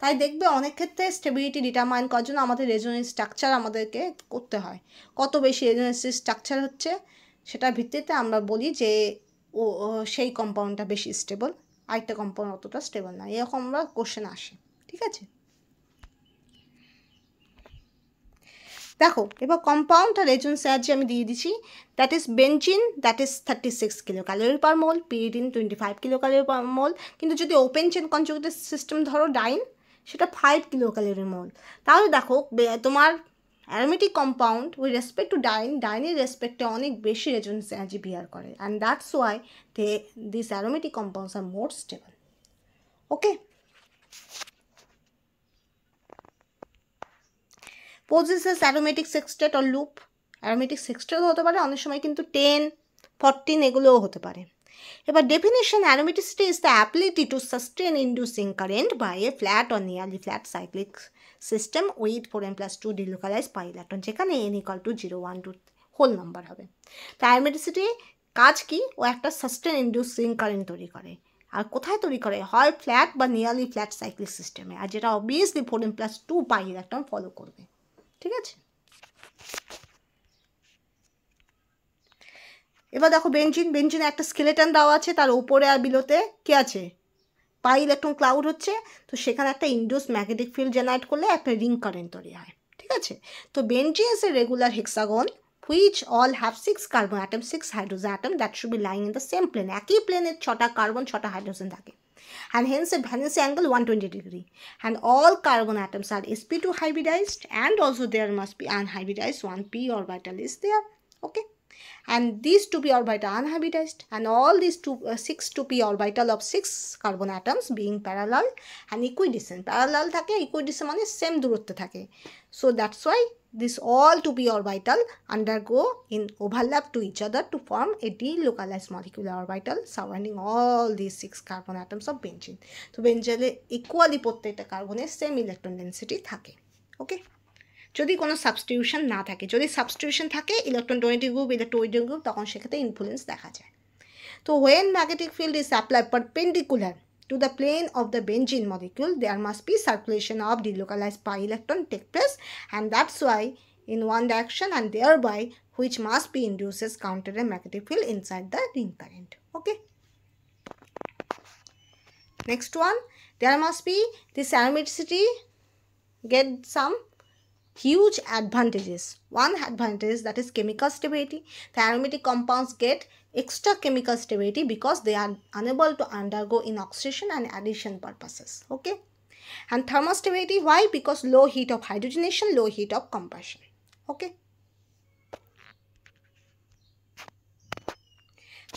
তাই দেখবে অনেক ক্ষেত্রে স্টেবিলিটি ডিটারমাইন করার জন্য আমাদের রেজোনেন্স স্ট্রাকচার আমাদেরকে করতে হয়। কত বেশি রেজোনেন্স স্ট্রাকচার হচ্ছে সেটার ভিত্তিতে আমরা বলি যে সেই কম্পাউন্ডটা বেশি স্টেবল, আরেকটা কম্পাউন্ড অতটা স্টেবল না, এরকম আমরা কোশ্চেন আসে, ঠিক আছে। দেখো এবার কম্পাউন্ড আর রেজোনেন্স এনার্জি আমি দিয়ে দিচ্ছি। That is benzene, that is 36 kilo calorie per mole, pyridine 25 kilo calorie per mole. কিন্তু যদি ওপেন চেন কনজুগেটেড সিস্টেম ধরো ডাইন, সেটা 5 কিলো ক্যালোরি মোল। তাহলে দেখো তোমার aromatic compound with respect to ডাইনের রেসপেক্টে অনেক বেশি রেজোনেন্স এনার্জি বিয়ার করে, and that's why this aromatic compounds are more stable. Okay, possesses aromatic sextet or loop, aromatic সেক্সটেটও হতে পারে, অনেক সময় কিন্তু 10, 14 এগুলোও হতে পারে। এবার definition, aromaticity is the ability to sustain inducing current by a flat or nearly flat cyclic system with 4n+2 delocalize pi electron, যেখানে n = 0, 1, 2 হোল নাম্বার হবে। তো অ্যারোমেটিসিটি কাজ কি, ও একটা সাস্টেন ইন্ডিউসিং কারেন্ট তৈরি করে। আর কোথায় তৈরি করে, হয় ফ্ল্যাট বা নিয়ারলি ফ্ল্যাট সাইক্লিক সিস্টেমে, আর যেটা obviously 4n+2 pi electron follow করবে, ঠিক আছে। এবার দেখো বেঞ্জিনে একটা স্কেলেটন দেওয়া আছে, তার উপরে আর বিলোতে কি আছে, পাই ইলেকট্রন ক্লাউড হচ্ছে। তো সেখানে একটা ইন্ডিউস ম্যাগনেটিক ফিল্ড জেনারেট করলে একটা রিং কারেন্ট তৈরি হয়, ঠিক আছে। তো benzene is a regular hexagon which all have 6 carbon atoms, 6 hydrogen atom that should be lying in the same plane, একই প্লেনে 6টা কার্বন 6টা হাইড্রোজেন থাকে, and hence a valency angle 120 degree, and all carbon atoms are sp2 hybridized, and also there must be unhybridized 1p orbital is there. Okay, and these 2p orbital unhybridized, and all these 6 2p orbital of 6 carbon atoms being parallel and equidistant, parallel থাকে, equidistant মানে same দূরত্বে থাকে। So that's why this all 2p orbital undergo in overlap to each other to form a delocalized molecular orbital surrounding all these 6 carbon atoms of benzene. তো বেঞ্জিনে equally প্রত্যেকটা কার্বনের same electron density থাকে। ওকে, যদি কোনো substitution না থাকে, যদি substitution থাকে ইলেকট্রন ডোনেটিভ গ্রুপ, ইলেকট্রোনেগেটিভ গ্রুপ, তখন সেক্ষেত্রে ইনফ্লুয়েন্স দেখা যায়। তো when magnetic field is applied perpendicular to the plane of the benzene molecule, there must be circulation of delocalized pi electron take place, and that's why in one direction, and thereby which must be induces counter a magnetic field inside the ring current. Okay, next one, there must be this aromaticity get some huge advantages. One advantage, that is chemical stability. The aromatic compounds get extra chemical stability because they are unable to undergo in oxidation and addition purposes. Okay, and thermostability, why? Because low heat of hydrogenation, low heat of combustion. Okay,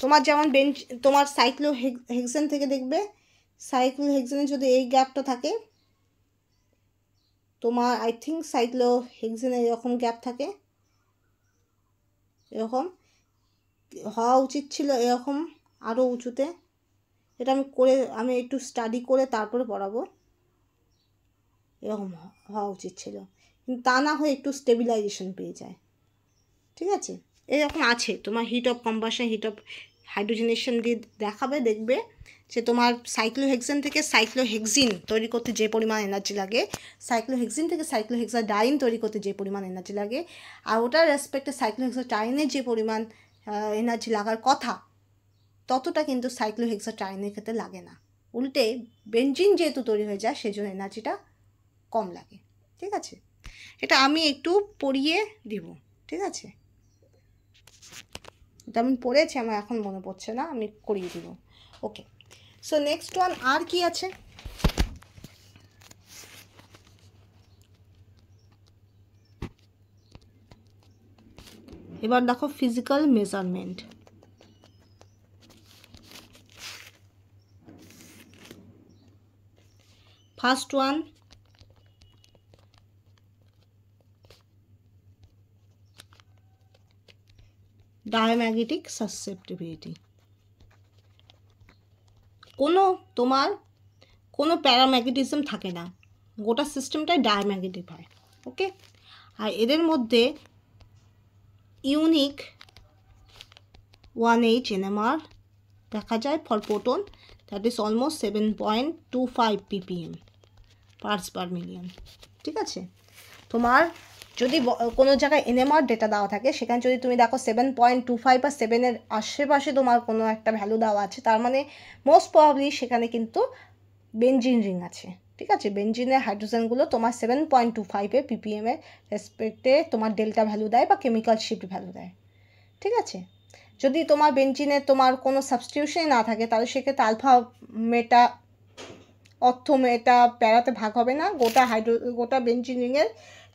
তোমার যেমন তোমার cyclohexane থেকে দেখবে, সাইক্লোহেক্সেনে যদি এই গ্যাপটা থাকে, তোমার আই থিঙ্ক সাইক্লোহেক্সেনে এরকম গ্যাপ থাকে, এরকম হওয়া উচিত ছিল এরকম আরও উঁচুতে। এটা আমি একটু স্টাডি করে তারপরে পড়াবো। এরকম হওয়া উচিত ছিল, কিন্তু তা না হয়ে একটু স্টেবিলাইজেশন পেয়ে যায়। ঠিক আছে, এরকম আছে তোমার heat of combustion, heat of hydrogenation দিয়ে দেখাবে, দেখবে যে তোমার সাইক্লোহেক্সেন থেকে সাইক্লোহেক্সিন তৈরি করতে যে পরিমাণ এনার্জি লাগে, সাইক্লোহেক্সিন থেকে সাইক্লোহেক্সাডাইন তৈরি করতে যে পরিমাণ এনার্জি লাগে, আর ওটার রেসপেক্টে সাইক্লোহেক্সাডাইনের যে পরিমাণ এনার্জি লাগার কথা, ততটা কিন্তু সাইক্লোহেক্সাডাইনের ক্ষেত্রে লাগে না। উল্টে বেনজিন যেহেতু তৈরি হয়ে যায় সেজন্য এনার্জিটা কম লাগে। ঠিক আছে, এটা আমি একটু পড়িয়ে দিব। ঠিক আছে, এটা আমি পড়েছি, আমার এখন মনে পড়ছে না, আমি করিয়ে দিব। ওকে, সো নেক্সট ওয়ান আর কি আছে? এবার দেখো physical measurement. First one, diamagnetic susceptibility. তোমার কোনো প্যারাম্যাগনেটিজম থাকে না, গোটা সিস্টেমটাই ডায়াম্যাগনেটিক হয়। ওকে, আর এদের মধ্যে ইউনিক 1H NMR দেখা যায় for proton, that is almost 7.25 ppm parts per million. ঠিক আছে, তোমার যদি কোনো জায়গায় এনএমআর ডেটা দেওয়া থাকে, সেখানে যদি তুমি দেখো 7.25 বা 7-এর আশেপাশে তোমার কোনো একটা ভ্যালু দেওয়া আছে, তার মানে মোস্ট প্রবাবলি সেখানে কিন্তু বেনজিন রিং আছে। ঠিক আছে, বেনজিনের হাইড্রোজেনগুলো তোমার 7.25 ppm এর রেসপেক্টে তোমার ডেল্টা ভ্যালু দেয় বা কেমিক্যাল শিফট ভ্যালু দেয়। ঠিক আছে, যদি তোমার বেনজিনে তোমার কোনো সাবস্টিটিউশনই না থাকে, তাহলে সেক্ষেত্রে আলফা মেটা অর্থ মেটা প্যারাতে ভাগ হবে না, গোটা বেনজিন রিংয়ের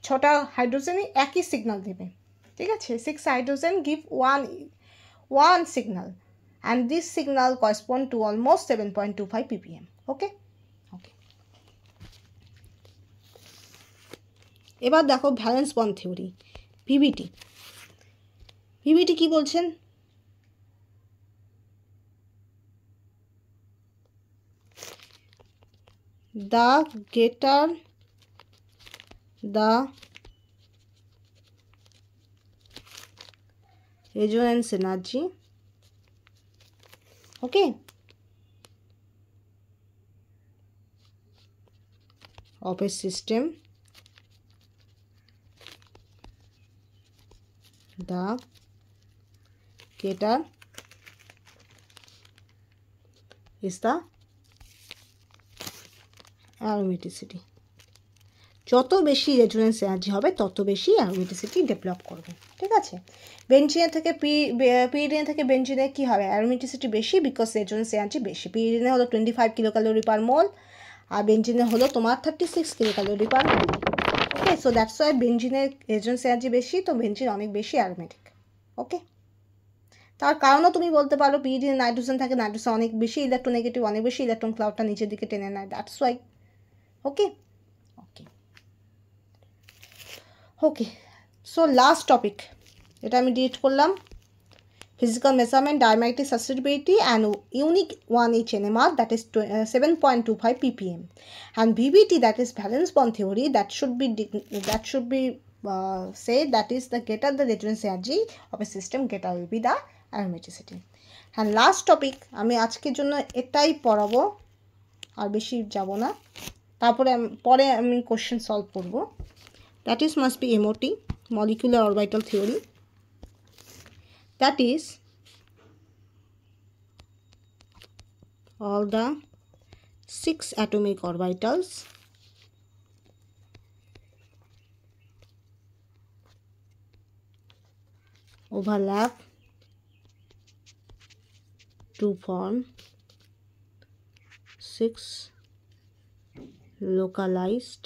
6টা হাইড্রোজেনই একই সিগন্যাল দেবে। ঠিক আছে, 6 hydrogen give one signal and this signal correspond to almost 7.25 ppm। Okay okay, এবার দেখো valence bond theory, VVT. VVT কি বলছেন? the greater the resonance energy, okay, of a system, the greater is the aromaticity. যত বেশি resonance energy হবে তত বেশি aromaticity develop করবে। ঠিক আছে, বেনজিনের থেকে পিরিডিনে থেকে বেনজিনে কী হবে, অ্যারোমেটিসিটি বেশি, বিকজ রেজোনেন্স এনার্জি বেশি। পিরিডিনে হলো 25 কিলোক্যালোরি পার মোল, আর বেনজিনে হলো তোমার 36 kilocalorie per mole. Okay, so that's why বেনজিনের রেজোনেন্স এনার্জি বেশি, তো বেনজিন অনেক বেশি অ্যারোমেটিক। ওকে, তার কারণও তুমি বলতে পারো পিরিডিনে নাইট্রোজেন থাকে, নাইট্রোজেন অনেক বেশি ইলেকট্রোনেগেটিভ, অনেক বেশি ইলেকট্রন ক্লাউডটা নিচের দিকে টেনে নেয়, that's why. Okay okay okay, so last topic, এটা আমি ডিলিট করলাম। Physical measurement, diamagnetic susceptibility and unique 1H NMR, that is 7.25 ppm, and VBT, that is valence bond theory, that should be say that is the greater the resonance energy of a system, greater will be the aromaticity. And last topic আমি আজকের জন্য এটাই পড়াবো, আর বেশি যাব না, তারপরে পরে আমি কোশ্চেন সলভ করব। That is must be MOT, molecular orbital theory, that is all the 6 atomic orbitals overlap to form 6 localized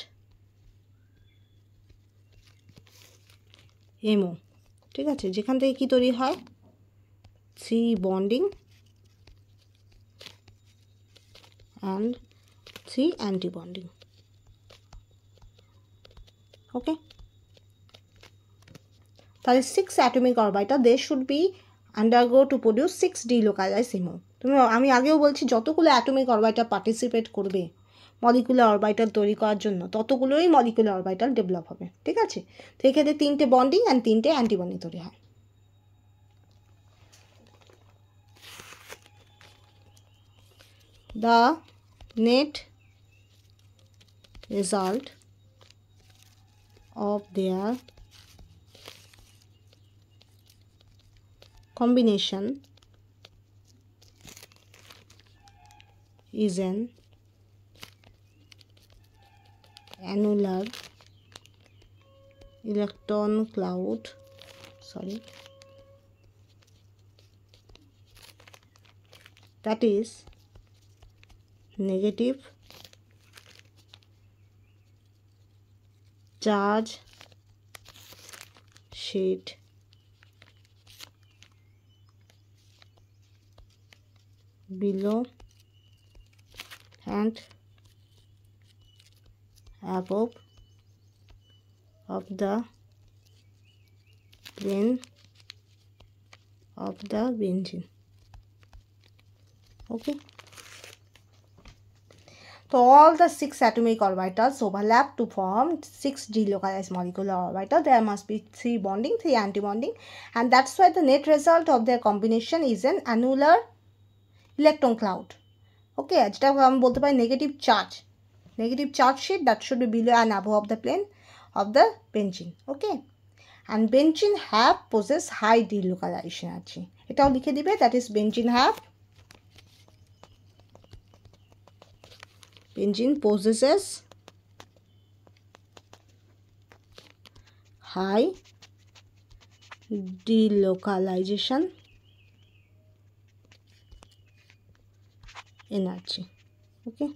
MO। ঠিক আছে, যেখান থেকে কি তৈরি হয়, 3 bonding and 3 anti-bonding। ওকে, তাহলে 6 atomic orbital, they should be undergo to produce 6 delocalized MO. আমি আগেও বলছি যতগুলো অ্যাটমিক অরবিটাল পার্টিসিপেট করবে মলিকুলার অরবিটাল তৈরি করার জন্য ততগুলোই মলিকুলার অরবিটাল ডেভেলপ হবে, ঠিক আছে। তো এক্ষেত্রে 3টে বন্ডিং অ্যান্ড 3টে অ্যান্টিবন্ডিং তৈরি হয়। The net result of their combination is an annular electron cloud, that is negative charge sheet below and above of the plane of the benzene. Okay. So all the 6 atomic orbitals overlap to form 6 delocalized molecular orbitals. There must be 3 bonding, 3 antibonding, and that's why the net result of their combination is an annular electron cloud. Okay, যেটা আমি বলতে পারি negative charge sheet that should be below and above the plane of the benzene. Okay, and benzene have possess high delocalization আছে, এটাও লিখে দিবে, that is benzene possesses high delocalization energy. Okay,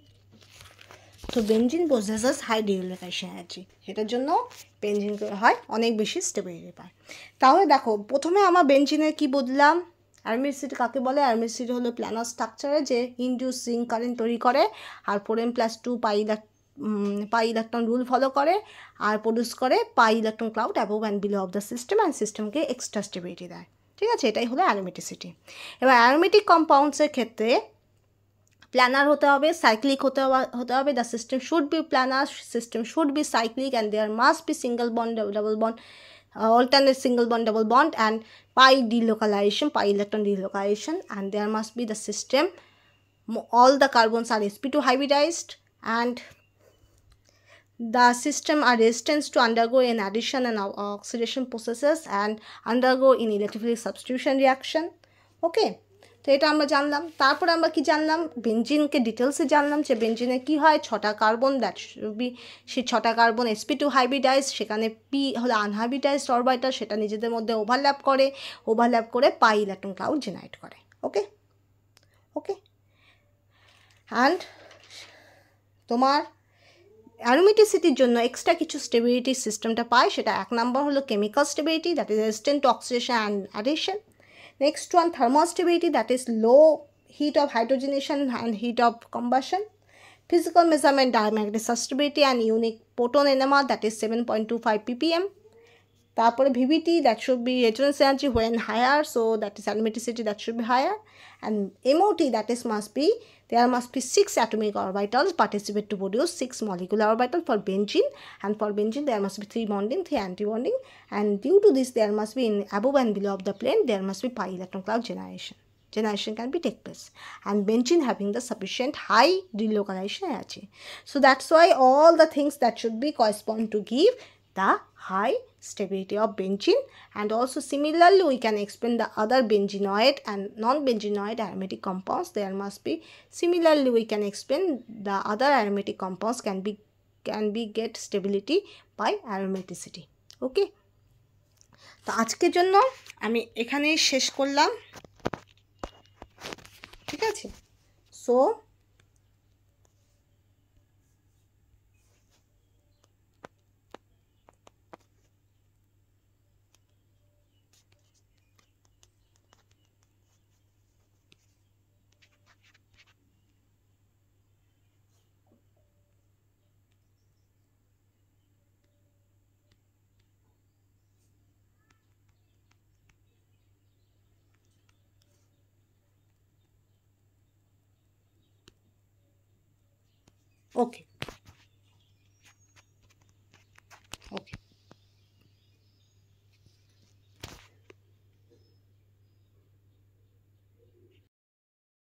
so benzene possesses high delocalization energy, এটার জন্য benzene হয় অনেক বেশি stability পায়। তাহলে দেখো প্রথমে আমরা বেনজিনের কি বললাম, অ্যারোমেটিসিটি কাকে বলে? অ্যারোমেটিসিটি হলো প্ল্যানার স্ট্রাকচারে যে ইনডিউস জিঙ্ক কারেন্ট তৈরি করে আর 4n+2 pi electron rule follow করে আর প্রডিউস করে pi electron cloud above and below of the system and সিস্টেমকে এক্সট্রা স্টেবিলিটি দেয়, ঠিক আছে। এটাই হলো অ্যারোমেটিসিটি। এবার অ্যারোমেটিক কম্পাউন্ডসের ক্ষেত্রে প্ল্যানার হতে হবে, সাইক্লিক হতে হবে। The system should be planar, system should be cyclic, and there must be single bond, double bond, alternate single bond, double bond, and pi delocalization, pi electron delocalization, and there must be the system, all the carbons are sp2 hybridized, and the system are resistant to undergo in addition and oxidation processes and undergo in electrophilic substitution reaction. Okay, তো এটা আমরা জানলাম। তারপরে আমরা কি জানলাম, বেনজিনকে ডিটেলসে জানলাম যে বেনজিনে কি হয়, 6টা কার্বন, দ্যাট বি সেই 6টা কার্বন sp2 হাইব্রিডাইজ, সেখানে পি হলো আনহাইব্রিডাইজড অরবিটাল, সেটা নিজেদের মধ্যে ওভারল্যাপ করে পাই ইলেকট্রন ক্লাউড জেনারেট করে। ওকে, অ্যান্ড তোমার অ্যারোমেটিসিটির জন্য এক্সট্রা কিছু স্টেবিলিটি সিস্টেমটা পায়, সেটা 1 নম্বর হলো chemical stability, that is resistant to oxidation and addition. Next one, thermal stability, that is low heat of hydrogenation and heat of combustion. Physical measurement, diamagnetic susceptibility and unique proton NMR, that is 7.25 ppm. তারপরে VBT, that should be resonance energy when higher, so that is aromaticity, that should be higher. And MOT, that is there must be 6 atomic orbitals participate to produce 6 molecular orbitals for benzene, and for benzene there must be 3 bonding, 3 antibonding, and due to this there must be in above and below of the plane there must be pi electron cloud generation can be take place, and benzene having the sufficient high delocalization energy. So that's why all the things that should be correspond to give the high stability of benzene. And also similarly we can explain the other benzenoid and non-benzenoid aromatic compounds. There must be similarly we can explain the other aromatic compounds can be get stability by aromaticity. Okay, তো আজকের জন্য আমি এখানেই শেষ করলাম, ঠিক আছে। So Okay.